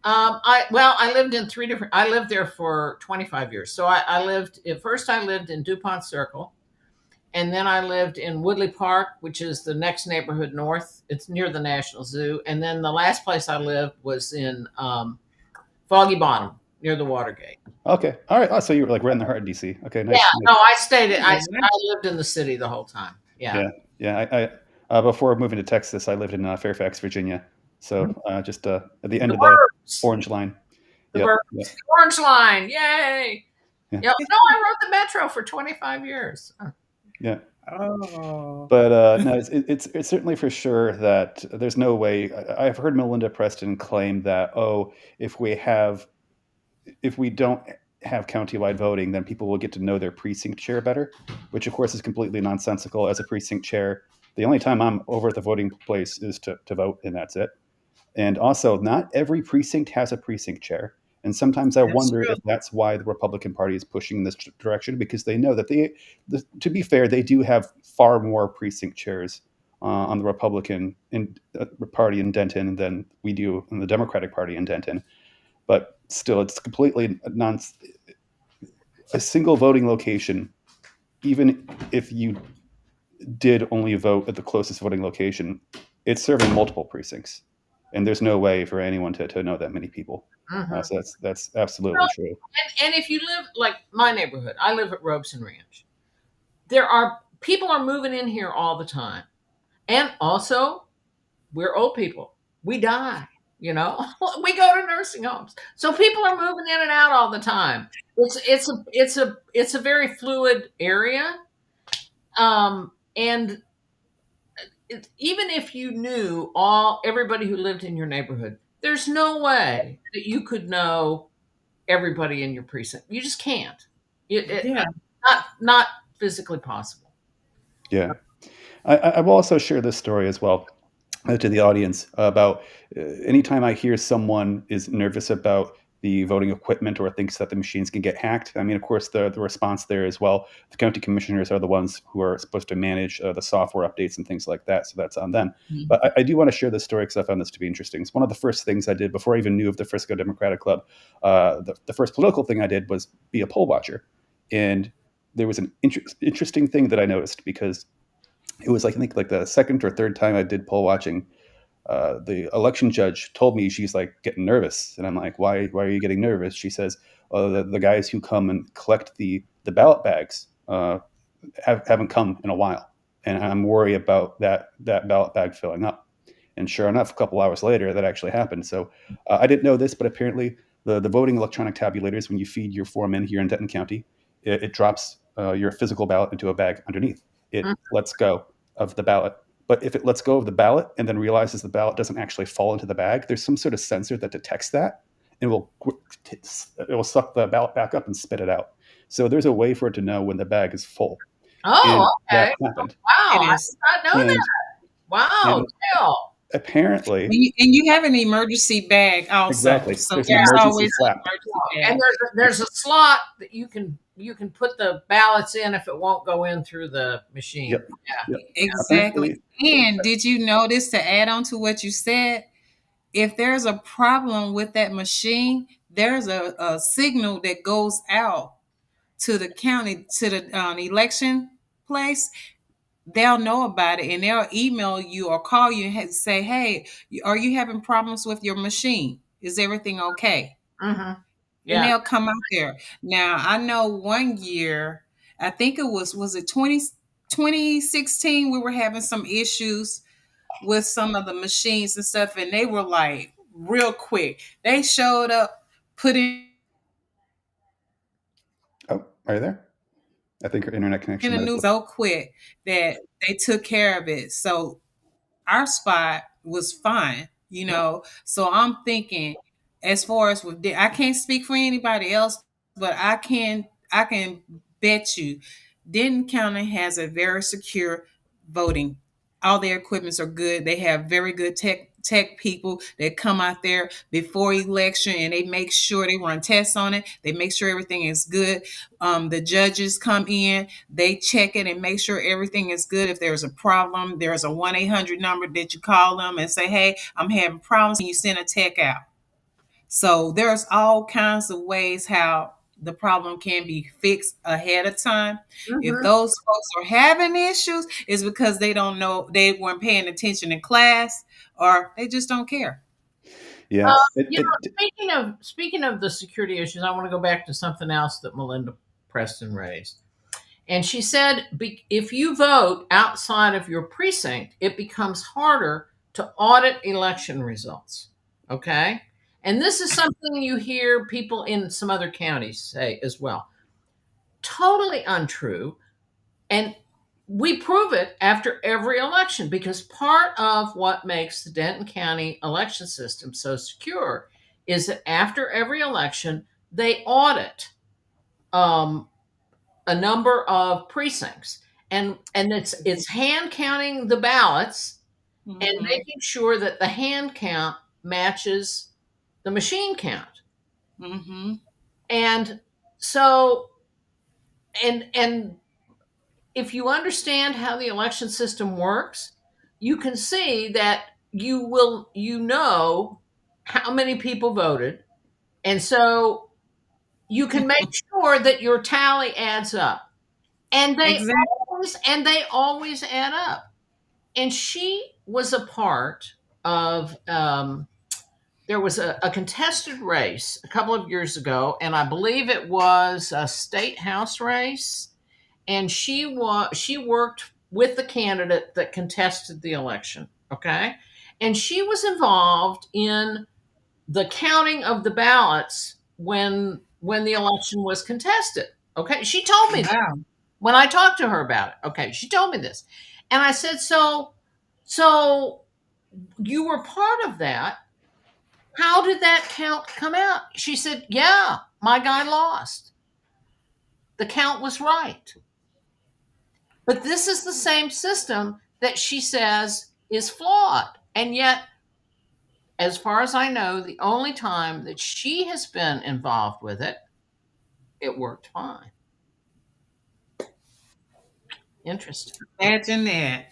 I lived in I lived there for 25 years. So I lived in DuPont Circle, and then I lived in Woodley Park, which is the next neighborhood north. It's near the National Zoo. And then the last place I lived was in Foggy Bottom, near the Watergate. Okay. All right. Oh, so you were like right in the heart of D.C. Okay. Nice. Yeah. No, I lived in the city the whole time. Yeah. Yeah. I before moving to Texas, I lived in Fairfax, Virginia. So just at the end of the orange line. The orange line. Yay. Yeah. No, I rode the Metro for 25 years. Yeah. Oh. But no, it's certainly for sure that there's no way. I've heard Melinda Preston claim that, if we don't have countywide voting, then people will get to know their precinct chair better, which of course is completely nonsensical. As a precinct chair, the only time I'm over at the voting place is to vote, and that's it. And also, not every precinct has a precinct chair. And sometimes I wonder if that's why the Republican Party is pushing in this direction, because they know that to be fair, they do have far more precinct chairs on the Republican Party in Denton than we do in the Democratic Party in Denton. But still, it's completely a single voting location. Even if you did only vote at the closest voting location, it's serving multiple precincts. And there's no way for anyone to know that many people. So that's absolutely true. And if you live like my neighborhood, I live at Robeson Ranch. People are moving in here all the time. And also, we're old people. We die, we go to nursing homes. So people are moving in and out all the time. It's a very fluid area. And even if you knew everybody who lived in your neighborhood, there's no way that you could know everybody in your precinct. You just can't. Not physically possible. Yeah. I will also share this story as well to the audience about anytime I hear someone is nervous about the voting equipment or thinks that the machines can get hacked. I mean, of course, the response there is, well, the county commissioners are the ones who are supposed to manage the software updates and things like that, so that's on them. But I do want to share this story because I found this to be interesting. It's one of the first things I did before I even knew of the Frisco Democratic Club. The first political thing I did was be a poll watcher. And there was an interesting thing that I noticed, because it was, I think, like the second or third time I did poll watching. The election judge told me, she's like getting nervous, and I'm like, why are you getting nervous? She says, the guys who come and collect the ballot bags haven't come in a while, and I'm worried about that ballot bag filling up. And sure enough, a couple hours later, that actually happened. So I didn't know this, but apparently the voting electronic tabulators, when you feed your form in here in Denton County, it drops your physical ballot into a bag underneath. It lets go of the ballot. But if it lets go of the ballot and then realizes the ballot doesn't actually fall into the bag, there's some sort of sensor that detects that, and it will suck the ballot back up and spit it out. So there's a way for it to know when the bag is full. And Oh, okay. that happened. Wow, It I is. did not know And, that. Wow, and Dale. apparently, And you have an emergency bag also. exactly, So there's an there's emergency always flap. an emergency bag. And there's a slot that you can put the ballots in if it won't go in through the machine. Yep. Yeah. Yep. Exactly. Apparently, And did you notice, to add on to what you said, if there's a problem with that machine, there's a signal that goes out to the county, to the election place. They'll know about it, and they'll email you or call you and say, hey, are you having problems with your machine? Is everything okay? Mm-hmm. And Yeah. they'll come out there. Now, I know one year, I think it was it 2016, we were having some issues with some of the machines and stuff, and they were like real quick. They showed up, put in oh, are you there? I think your internet connection the might news have. so quick that they took care of it. So our spot was fine. So I'm thinking, as far as with, I can't speak for anybody else, but I can bet you Denton County has a very secure voting. All their equipments are good. They have very good tech people that come out there before election, and they make sure they run tests on it. They make sure everything is good. The judges come in, they check it and make sure everything is good. If there's a problem, there's a 1-800 number that you call them and say, hey, I'm having problems, and you send a tech out. So there's all kinds of ways how the problem can be fixed ahead of time. If Mm-hmm. those folks are having issues, it's because they don't know, they weren't paying attention in class, or they just don't care. Yeah. Speaking of the security issues, I want to go back to something else that Melinda Preston raised. And she said, if you vote outside of your precinct, it becomes harder to audit election results. Okay? And this is something you hear people in some other counties say as well. Totally untrue. And we prove it after every election, because part of what makes the Denton County election system so secure is that after every election, they audit a number of precincts, and it's hand counting the ballots and making sure that the hand count matches the machine count. Mm-hmm. And so, and if you understand how the election system works, you can see that you know how many people voted, and so you can make sure that your tally adds up. And they Exactly. always add up. And she was a part of there was a contested race a couple of years ago, and I believe it was a state house race. And she worked with the candidate that contested the election. Okay, and she was involved in the counting of the ballots when the election was contested. Okay, she told me that Wow. when I talked to her about it. Okay, she told me this, and I said, so you were part of that. How did that count come out? She said, yeah, my guy lost. The count was right. But this is the same system that she says is flawed. And yet as far as I know, the only time that she has been involved with it, it worked fine. Interesting. Imagine that.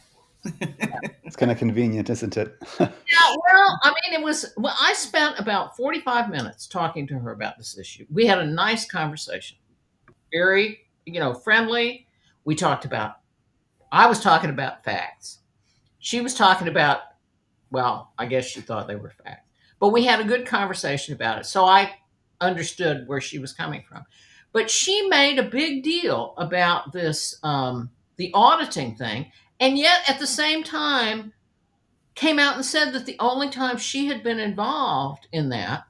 It's kind of convenient, isn't it? Yeah, well, I mean, I spent about 45 minutes talking to her about this issue. We had a nice conversation, very, friendly. I was talking about facts. She was talking about, well, I guess she thought they were facts, but we had a good conversation about it. So I understood where she was coming from. But she made a big deal about this, the auditing thing, and yet at the same time came out and said that the only time she had been involved in that,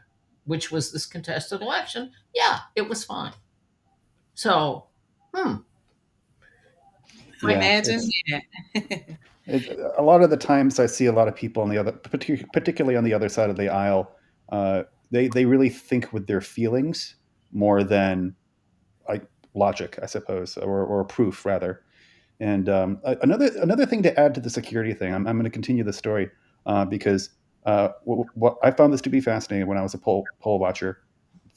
which was this contested election, yeah, it was fine. So, Imagine that. A lot of the times I see a lot of people on the other, particularly on the other side of the aisle, they really think with their feelings more than like logic, I suppose, or proof rather. And another thing to add to the security thing, I'm going to continue the story because what I found this to be fascinating when I was a poll watcher.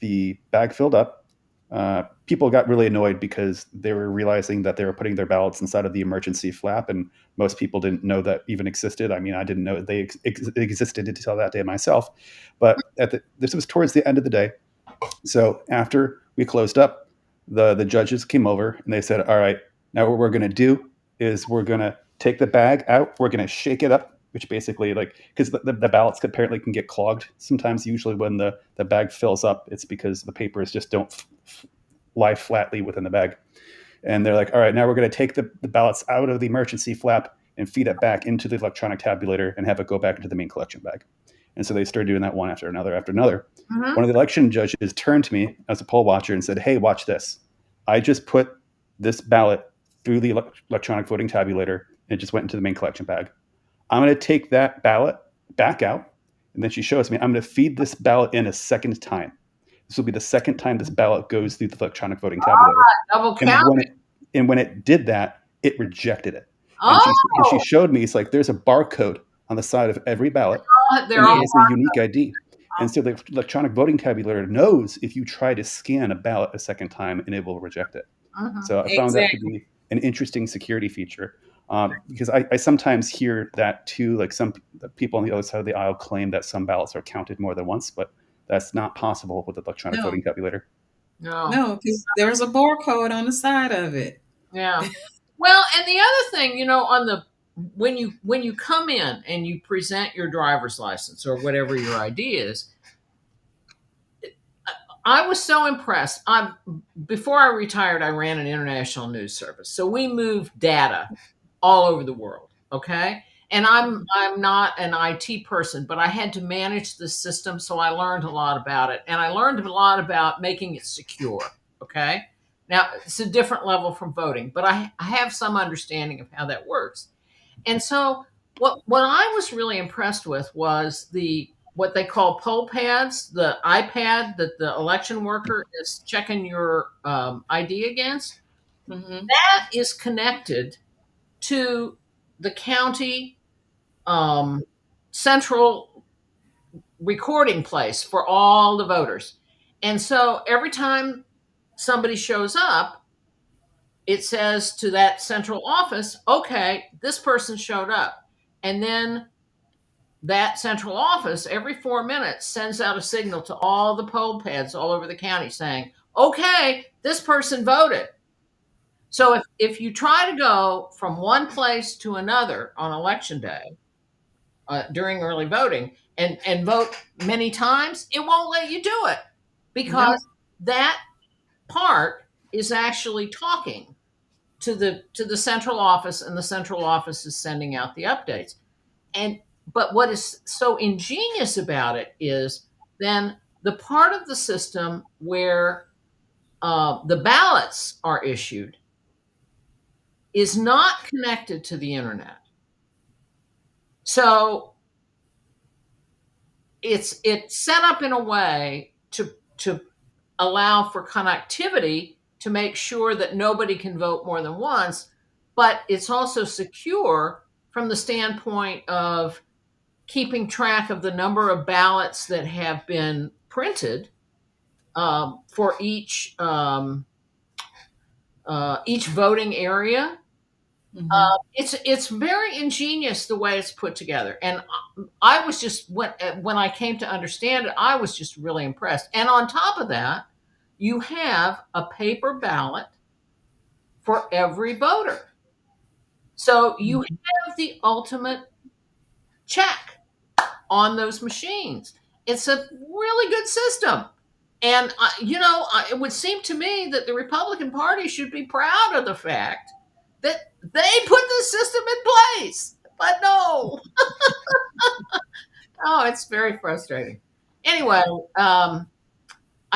The bag filled up. People got really annoyed because they were realizing that they were putting their ballots inside of the emergency flap, and most people didn't know that even existed. I mean, I didn't know they existed until that day myself. But this was towards the end of the day. So after we closed up, the judges came over and they said, all right, now what we're going to do is we're going to take the bag out. We're going to shake it up, which basically because the ballots apparently can get clogged. Sometimes usually when the bag fills up, it's because the papers just don't lie flatly within the bag. And they're like, all right, now we're going to take the ballots out of the emergency flap and feed it back into the electronic tabulator and have it go back into the main collection bag. And so they started doing that one after another after another. Mm-hmm. One of the election judges turned to me as a poll watcher and said, hey, watch this. I just put this ballot through the electronic voting tabulator and it just went into the main collection bag. I'm going to take that ballot back out. And then she shows me, I'm going to feed this ballot in a second time. This will be the second time this ballot goes through the electronic voting tabulator. Double count. And when it did that, it rejected it. And she showed me, it's like there's a barcode on the side of every ballot. They're all has a unique ID. And so the electronic voting tabulator knows if you try to scan a ballot a second time and it will reject it. Uh-huh. So I found that to be an interesting security feature. Because I sometimes hear that too, like some people on the other side of the aisle claim that some ballots are counted more than once, but that's not possible with the electronic voting tabulator. No, because there's a barcode on the side of it. Yeah. Well, and the other thing, on when you come in and you present your driver's license or whatever your ID is, I was so impressed. Before I retired, I ran an international news service, so we moved data all over the world. Okay. And I'm not an IT person, but I had to manage the system. So I learned a lot about it. And I learned a lot about making it secure. Okay. Now it's a different level from voting, but I have some understanding of how that works. And so what I was really impressed with was what they call poll pads, the iPad that the election worker is checking your ID against. Mm-hmm. That is connected to the county central recording place for all the voters. And so every time somebody shows up, it says to that central office, okay, this person showed up. And then that central office every 4 minutes sends out a signal to all the poll pads all over the county saying, okay, this person voted. So if you try to go from one place to another on election day during early voting and vote many times, it won't let you do it because that part is actually talking to the central office, and the central office is sending out the updates. But what is so ingenious about it is then the part of the system where the ballots are issued is not connected to the internet. So it's set up in a way to allow for connectivity to make sure that nobody can vote more than once, but it's also secure from the standpoint of keeping track of the number of ballots that have been printed for each voting area. It's very ingenious the way it's put together, and I was just when I came to understand it, I was just really impressed. And on top of that, you have a paper ballot for every voter, so you have the ultimate check on those machines. It's a really good system. And, it would seem to me that the Republican Party should be proud of the fact that they put this system in place. But no. Oh, it's very frustrating. Anyway, I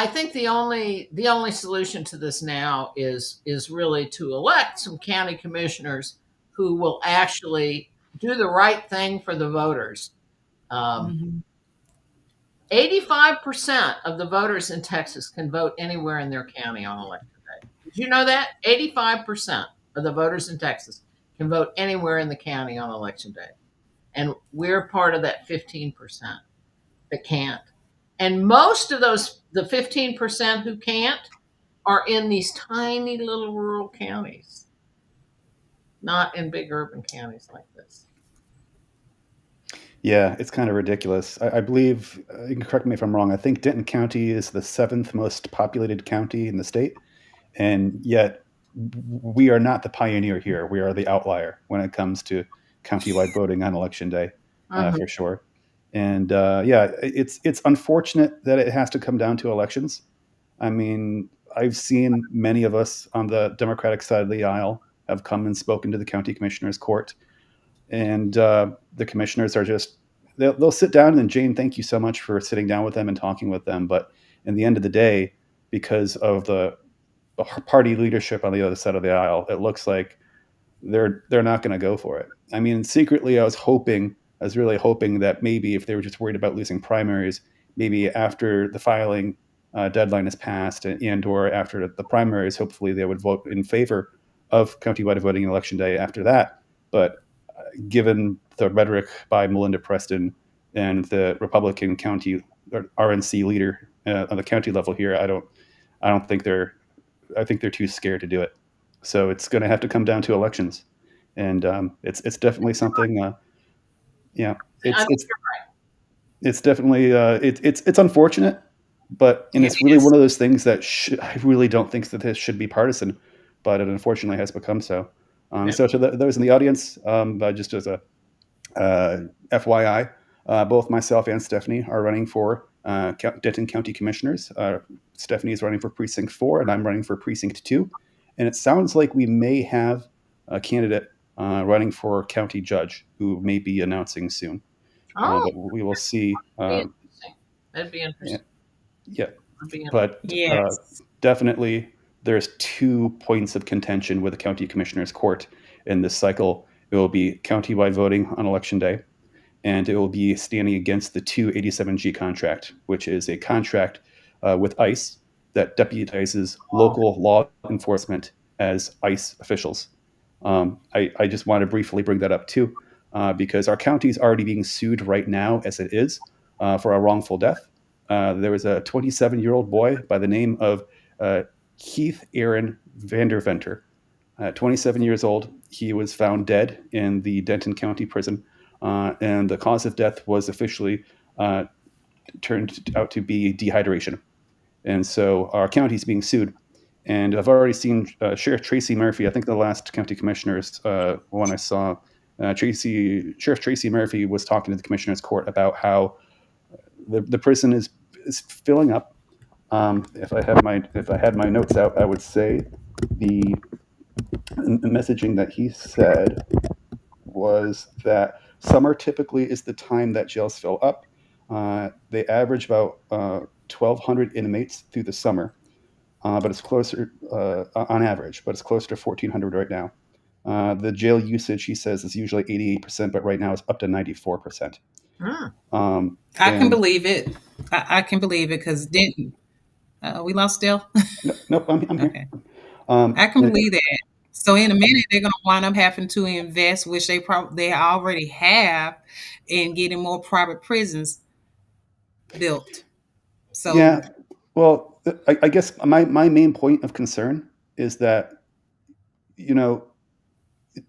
think the only solution to this now is really to elect some county commissioners who will actually do the right thing for the voters. 85% of the voters in Texas can vote anywhere in their county on election day. Did you know that? 85% of the voters in Texas can vote anywhere in the county on election day. And we're part of that 15% that can't. And most of those, the 15% who can't, are in these tiny little rural counties, not in big urban counties like this. Yeah, it's kind of ridiculous. I believe, you can correct me if I'm wrong, I think Denton County is the 7th most populated county in the state. And yet we are not the pioneer here. We are the outlier when it comes to countywide voting on election day, for sure. And it's unfortunate that it has to come down to elections. I mean, I've seen many of us on the Democratic side of the aisle have come and spoken to the county commissioner's court, and the commissioners are just they'll sit down and, Jane, thank you so much for sitting down with them and talking with them. But in the end of the day, because of the party leadership on the other side of the aisle, it looks like they're not going to go for it. I mean, secretly, I was really hoping that maybe if they were just worried about losing primaries, maybe after the filing deadline is passed and or after the primaries, hopefully they would vote in favor of countywide voting on election day after that. But given the rhetoric by Melinda Preston and the Republican county or RNC leader on the county level here, I don't think I think they're too scared to do it. So it's going to have to come down to elections, and it's definitely something. It's definitely it's unfortunate, but it's really one of those things that I really don't think that this should be partisan, but it unfortunately has become so. So to those in the audience, just as a FYI, both myself and Stephanie are running for Denton County Commissioners. Stephanie is running for Precinct 4, and I'm running for Precinct 2. And it sounds like we may have a candidate running for county judge who may be announcing soon. But we will see. That'd be interesting. Yeah. But definitely there's 2 points of contention with the county commissioner's court in this cycle. It will be countywide voting on election day, and it will be standing against the 287G contract, which is a contract with ICE that deputizes local law enforcement as ICE officials. I just want to briefly bring that up too, because our county is already being sued right now as it is for a wrongful death. There was a 27-year-old boy by the name of Keith Aaron Vanderventer. 27 years old, he was found dead in the Denton County prison, and the cause of death was officially turned out to be dehydration. And so our county is being sued. And I've already seen Sheriff Tracy Murphy. I think the last county commissioners one I saw, Sheriff Tracy Murphy was talking to the commissioner's court about how the prison is filling up. If I had my notes out, I would say the messaging that he said was that summer typically is the time that jails fill up. They average about 1,200 inmates through the summer, but it's closer on average, but it's closer to 1,400 right now. The jail usage, he says, is usually 88%, but right now it's up to 94%. I can believe it. I can believe it because Denton. We lost Dale. Nope, I'm here. Okay. I can believe that. So in a minute, they're going to wind up having to invest, which they already have, in getting more private prisons built. So Yeah. Well, I guess my main point of concern is that, you know,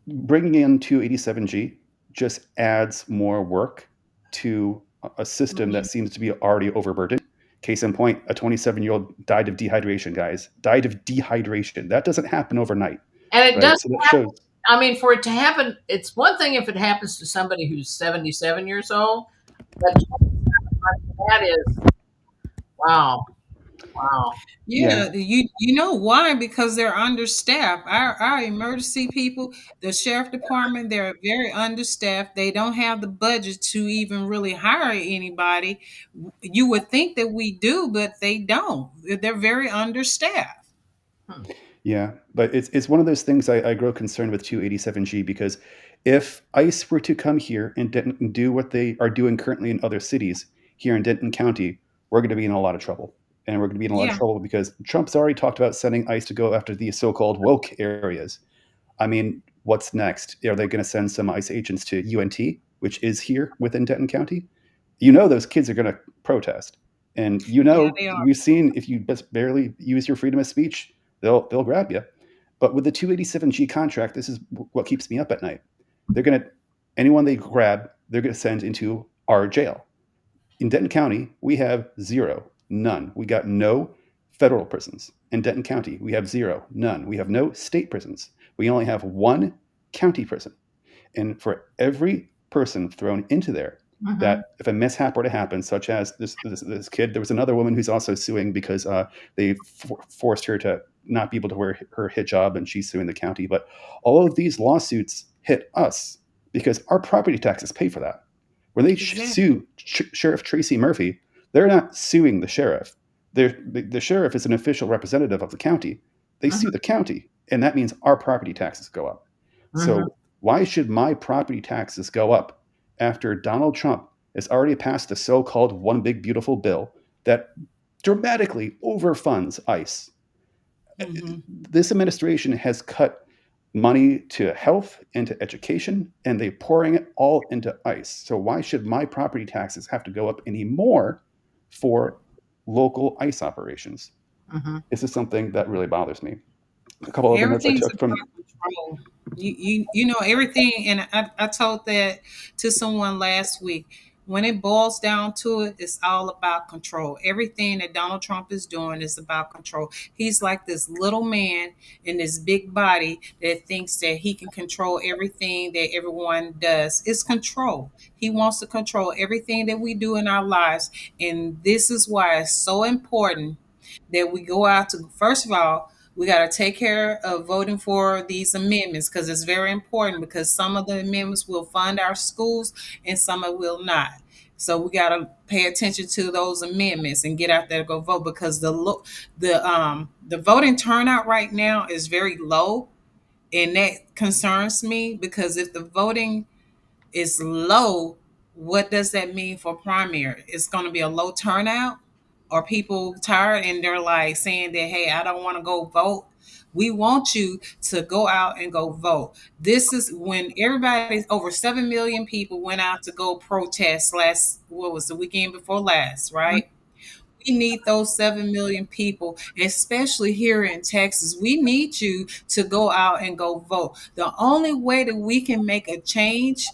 bringing in 287G just adds more work to a system that mhm. seems to be already overburdened. Case in point, a 27-year-old died of dehydration, guys. Died of dehydration. That doesn't happen overnight, And it right? doesn't So that happen. shows. I mean, for it to happen, it's one thing if it happens to somebody who's 77 years old, but that is, wow, wow. Yeah. Yeah, you know why? Because they're understaffed. Our emergency people, the sheriff department, they're very understaffed. They don't have the budget to even really hire anybody. You would think that we do, but they don't. They're very understaffed. Hmm. Yeah, but it's one of those things I grow concerned with 287G because if ICE were to come here and didn't do what they are doing currently in other cities here in Denton County, we're going to be in a lot of trouble. And we're going to be in a lot of Yeah, trouble because Trump's already talked about sending ICE to go after the so-called woke areas. I mean, what's next? Are they going to send some ICE agents to UNT, which is here within Denton County? You know those kids are going to protest, and you yeah, know they are. we've seen if you just barely use your freedom of speech, they'll grab you. But with the 287G contract, this is what keeps me up at night. They're going to anyone they grab, they're going to send into our jail. In Denton County, we have zero, none. We got no federal prisons. In Denton County, we have zero, none. We have no state prisons. We only have one county prison. And for every person thrown into there, Hmm. that if a mishap were to happen, such as this kid, there was another woman who's also suing because they forced her to not be able to wear her hijab, and she's suing the county. But all of these lawsuits hit us because our property taxes pay for that. When they Exactly. sue Sheriff Tracy Murphy, they're not suing the sheriff. The sheriff is an official representative of the county. They sue the county, and that means our property taxes go up. Hmm. So why should my property taxes go up after Donald Trump has already passed the so-called One Big Beautiful Bill that dramatically overfunds ICE? Hmm. This administration has cut money to health, into education, and they're pouring it all into ICE. So why should my property taxes have to go up anymore for local ICE operations? Hmm. This is something that really bothers me. A couple other notes I Everything's took from. about control. You know everything, and I told that to someone last week. When it boils down to it, it's all about control. Everything that Donald Trump is doing is about control. He's like this little man in this big body that thinks that he can control everything that everyone does. It's control. He wants to control everything that we do in our lives, and this is why it's so important that we go out to, first of all, we got to take care of voting for these amendments because it's very important, because some of the amendments will fund our schools and some of will not. So we got to pay attention to those amendments and get out there to go vote, because the voting turnout right now is very low, and that concerns me, because if the voting is low, what does that mean for primary? It's going to be a low turnout. Are people tired and they're like saying that, hey, I don't want to go vote? We want you to go out and go vote. This is when everybody's over 7 million people went out to go protest last, what was the weekend before last, right? We need those 7 million people, especially here in Texas. We need you to go out and go vote. The only way that we can make a change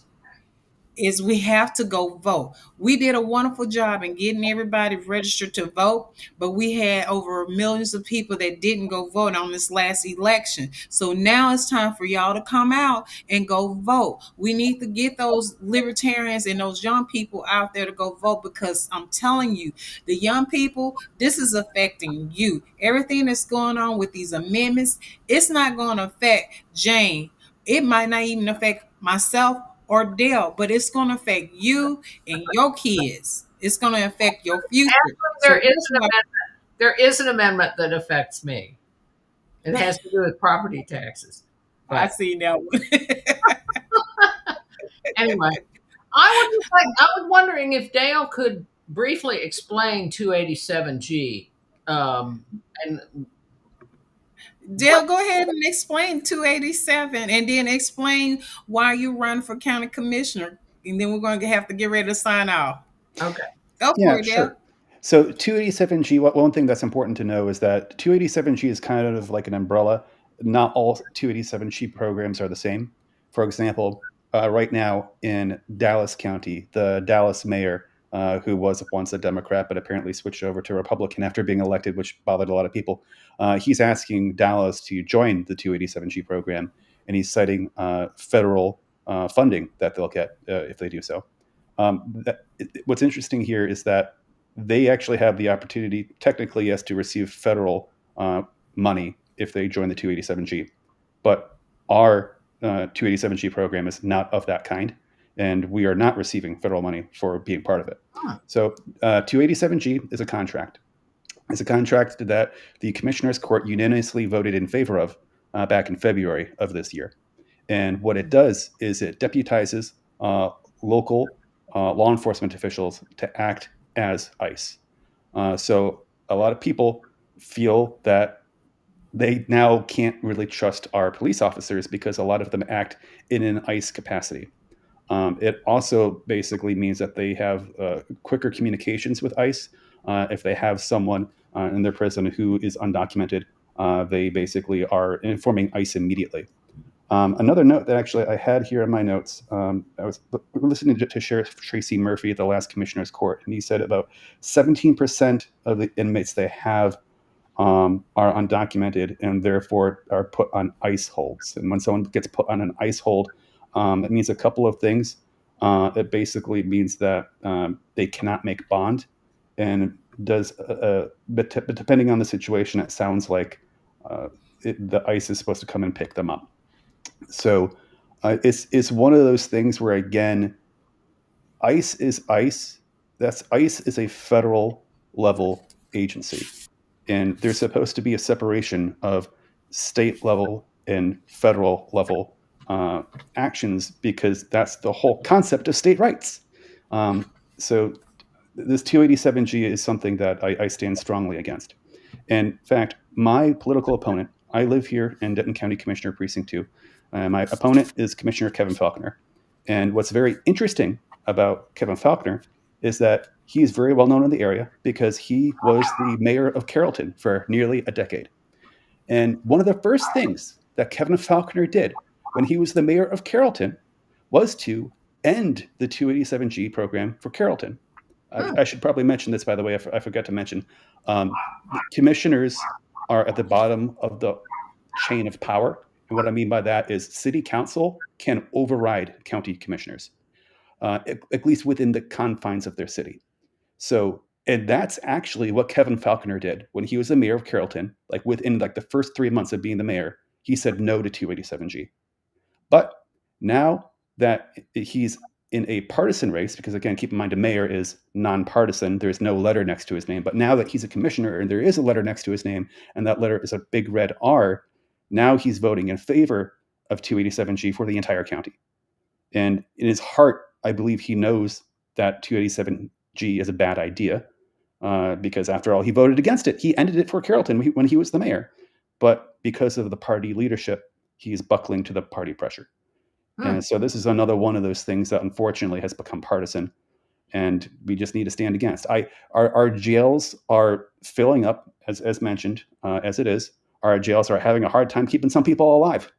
is we have to go vote. We did a wonderful job in getting everybody registered to vote, but we had over millions of people that didn't go vote on this last election. So now it's time for y'all to come out and go vote. We need to get those libertarians and those young people out there to go vote, because I'm telling you, the young people, this is affecting you. Everything that's going on with these amendments, it's not going to affect Jane. It might not even affect myself or Dale, but it's going to affect you and your kids. It's going to affect your future. Actually, So that's why there is an amendment that affects me. It has to do with property taxes. I But see that one. anyway, I was wondering if Dale could briefly explain 287G, and Dale, go ahead and explain 287 and then explain why you run for county commissioner. And then we're going to have to get ready to sign off. Okay. Go for Yeah, it, Dale. sure. So 287G, one thing that's important to know is that 287G is kind of like an umbrella. Not all 287G programs are the same. For example, right now in Dallas County, the Dallas mayor, who was once a Democrat but apparently switched over to Republican after being elected, which bothered a lot of people, he's asking Dallas to join the 287G program, and he's citing federal funding that they'll get if they do so. What's interesting here is that they actually have the opportunity, technically, yes, to receive federal money if they join the 287G. But our 287G program is not of that kind, and we are not receiving federal money for being part of it. So 287G is a contract. It's a contract that the Commissioners Court unanimously voted in favor of back in February of this year. And what it does is it deputizes local law enforcement officials to act as ICE. So a lot of people feel that they now can't really trust our police officers because a lot of them act in an ICE capacity. It also basically means that they have quicker communications with ICE. If they have someone in their prison who is undocumented, they basically are informing ICE immediately. Another note that actually I had here in my notes, I was listening to Sheriff Tracy Murphy at the last Commissioner's Court, and he said about 17% of the inmates they have are undocumented and therefore are put on ICE holds. And when someone gets put on an ICE hold, it means a couple of things. It basically means that they cannot make bond, and does. But depending on the situation, it sounds like the ICE is supposed to come and pick them up. So it's one of those things where, again, ICE is ICE. ICE is a federal level agency, and there's supposed to be a separation of state level and federal level actions because that's the whole concept of state rights. So this 287G is something that I stand strongly against. In fact, my political opponent, I live here in Denton County Commissioner Precinct 2. My opponent is Commissioner Kevin Faulconer. And what's very interesting about Kevin Faulconer is that he is very well known in the area because he was the mayor of Carrollton for nearly a decade. And one of the first things that Kevin Faulconer did when he was the mayor of Carrollton was to end the 287G program for Carrollton. I should probably mention this, by the way, I forgot to mention. Commissioners are at the bottom of the chain of power. And what I mean by that is city council can override county commissioners, at least within the confines of their city. So, and that's actually what Kevin Faulconer did when he was the mayor of Carrollton. Like within like the first 3 months of being the mayor, he said no to 287G. But now that he's in a partisan race, because again, keep in mind, a mayor is nonpartisan. There's no letter next to his name. But now that he's a commissioner and there is a letter next to his name, and that letter is a big red R, now he's voting in favor of 287G for the entire county. And in his heart, I believe he knows that 287G is a bad idea because after all, he voted against it. He ended it for Carrollton when he was the mayor. But because of the party leadership, he's buckling to the party pressure. And so this is another one of those things that unfortunately has become partisan, and we just need to stand against. Our jails are filling up, as mentioned, as it is. Our jails are having a hard time keeping some people alive.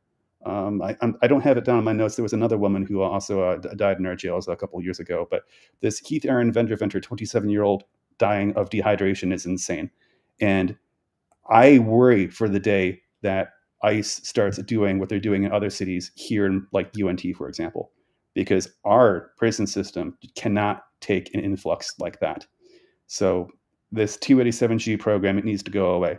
I don't have it down in my notes. There was another woman who also died in our jails a couple of years ago. But this Keith Aaron Venter, 27-year-old, dying of dehydration is insane. And I worry for the day that ICE starts doing what they're doing in other cities here in like UNT, for example, because our prison system cannot take an influx like that. So this 287G program, it needs to go away.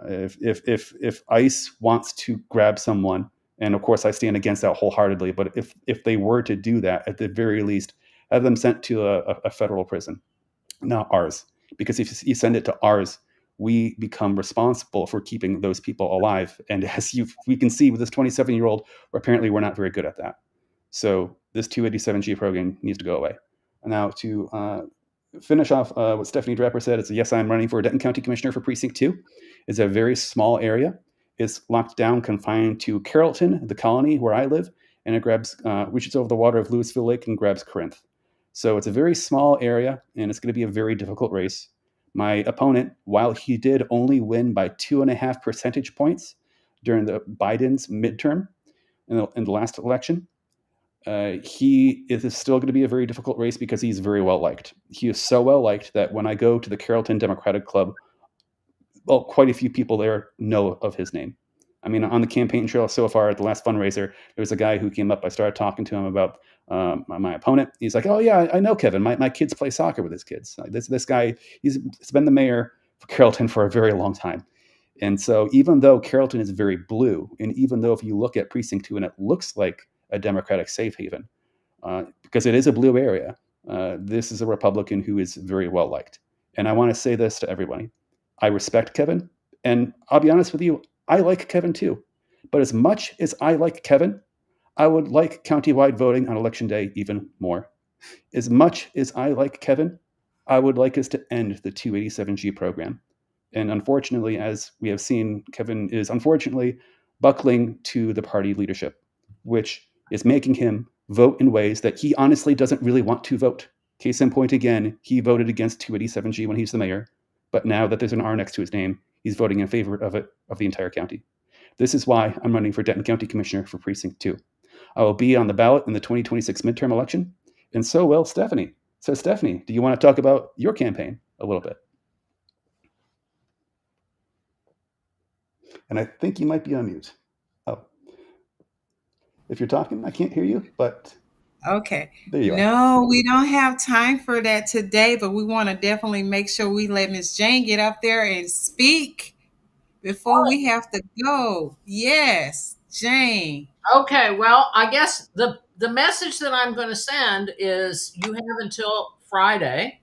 If ICE wants to grab someone, and of course I stand against that wholeheartedly, but if they were to do that, at the very least, have them sent to a federal prison, not ours. Because if you send it to ours, we become responsible for keeping those people alive. And as we can see with this 27-year-old, apparently we're not very good at that. So this 287G program needs to go away. Now to finish off what Stephanie Draper said, it's a yes, I'm running for Denton County Commissioner for Precinct 2. It's a very small area. is locked down, confined to Carrollton, the colony where I live, and it reaches over the water of Louisville Lake and grabs Corinth. So it's a very small area, and it's going to be a very difficult race. My opponent, while he did only win by 2.5 percentage points during the Biden's midterm in the last election, he is still going to be a very difficult race because he's very well liked. He is so well liked that when I go to the Carrollton Democratic Club, well, quite a few people there know of his name. I mean, on the campaign trail so far at the last fundraiser, there was a guy who came up. I started talking to him about my opponent. He's like, "Oh yeah, I know Kevin. My kids play soccer with his kids. This guy, he's been the mayor for Carrollton for a very long time." And so, even though Carrollton is very blue, and even though if you look at Precinct 2 and it looks like a Democratic safe haven, because it is a blue area, this is a Republican who is very well liked. And I want to say this to everybody. I respect Kevin, and I'll be honest with you, I like Kevin too. But as much as I like Kevin, I would like countywide voting on election day even more. As much as I like Kevin, I would like us to end the 287G program. And unfortunately, as we have seen, Kevin is unfortunately buckling to the party leadership, which is making him vote in ways that he honestly doesn't really want to vote. Case in point again, he voted against 287G when he's the mayor. But now that there's an R next to his name, he's voting in favor of it, of the entire county. This is why I'm running for Denton County Commissioner for Precinct 2. I will be on the ballot in the 2026 midterm election, and so will Stephanie. So Stephanie, do you want to talk about your campaign a little bit? And I think you might be on mute. Oh. If you're talking, I can't hear you, but Okay. there you are. No, we don't have time for that today, but we want to definitely make sure we let Miss Jane get up there and speak before we have to go. Yes, Jane. Okay, well, I guess the message that I'm going to send is you have until Friday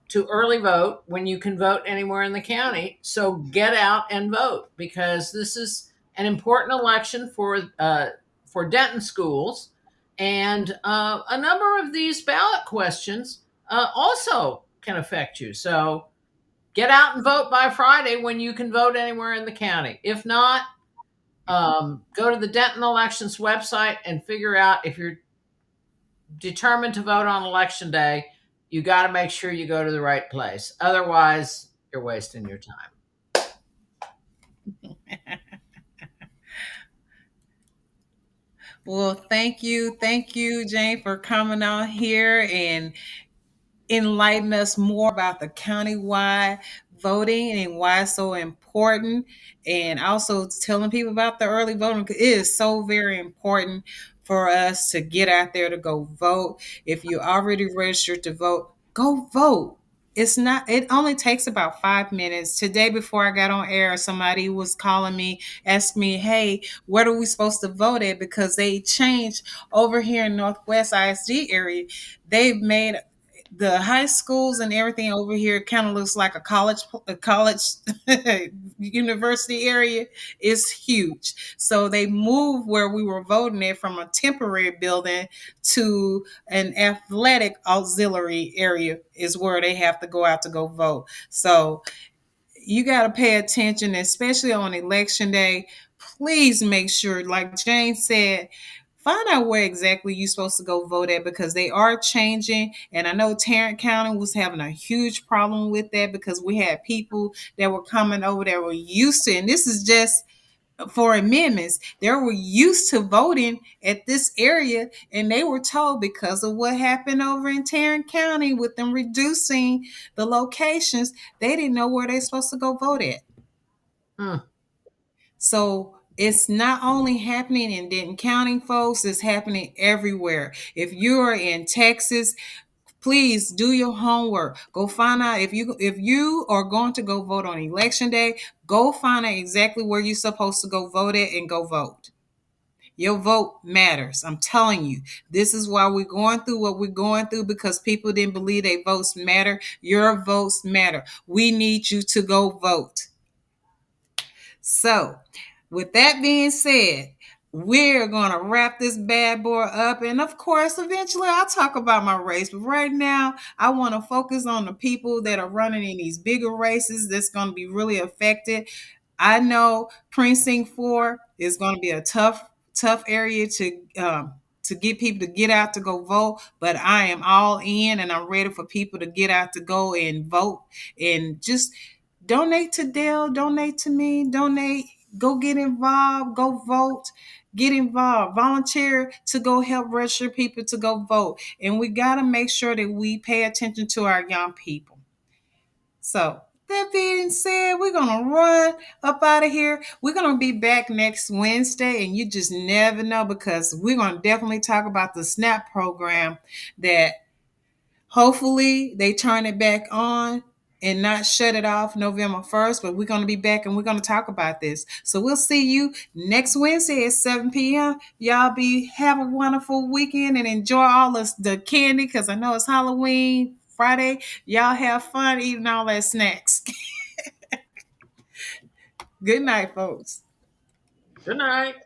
to early vote when you can vote anywhere in the county. So get out and vote, because this is an important election for Denton schools, and a number of these ballot questions also can affect you. So get out and vote by Friday when you can vote anywhere in the county. If not, go to the Denton Elections website and figure out if you're determined to vote on election day. You got to make sure you go to the right place. Otherwise, you're wasting your time. Well, thank you, Jane, for coming on here and enlighten us more about the countywide voting and why it's so important, and also telling people about the early voting. It is so very important for us to get out there to go vote. If you already registered to vote, go vote. It only takes about 5 minutes. Today, before I got on air, somebody was calling me, asked me, "Hey, where are we supposed to vote at?" Because they changed over here in Northwest ISD area. They've made the high schools and everything over here kind of looks like a college university area. Is huge. So they moved where we were voting at from a temporary building to an athletic auxiliary area is where they have to go out to go vote. So you got to pay attention, especially on election day. Please make sure, like Jane said, find out where exactly you're supposed to go vote at, because they are changing. And I know Tarrant County was having a huge problem with that, because we had people that were coming over that were used to, and this is just for amendments. They were used to voting at this area, and they were told, because of what happened over in Tarrant County with them reducing the locations, they didn't know where they're supposed to go vote at. So it's not only happening in Denton County, folks, it's happening everywhere. If you're in Texas, please do your homework. Go find out if you are going to go vote on election day, go find out exactly where you're supposed to go vote at and go vote. Your vote matters. I'm telling you, this is why we're going through what we're going through, because people didn't believe their votes matter. Your votes matter. We need you to go vote. So, with that being said, we're going to wrap this bad boy up. And of course, eventually I'll talk about my race. But right now, I want to focus on the people that are running in these bigger races that's going to be really affected. I know precinct 4 is going to be a tough area to get people to get out to go vote, but I am all in and I'm ready for people to get out to go and vote and just donate to Dale, donate to me, donate, go get involved, go vote, get involved, volunteer to go help register people to go vote. And we got to make sure that we pay attention to our young people. So, that being said, we're going to run up out of here. We're going to be back next Wednesday, and you just never know because we're going to definitely talk about the SNAP program that hopefully they turn it back on and not shut it off November 1st, but we're going to be back and we're going to talk about this. So we'll see you next Wednesday at 7 p.m. Y'all have a wonderful weekend and enjoy all the candy because I know it's Halloween Friday. Y'all have fun eating all that snacks. Good night, folks. Good night.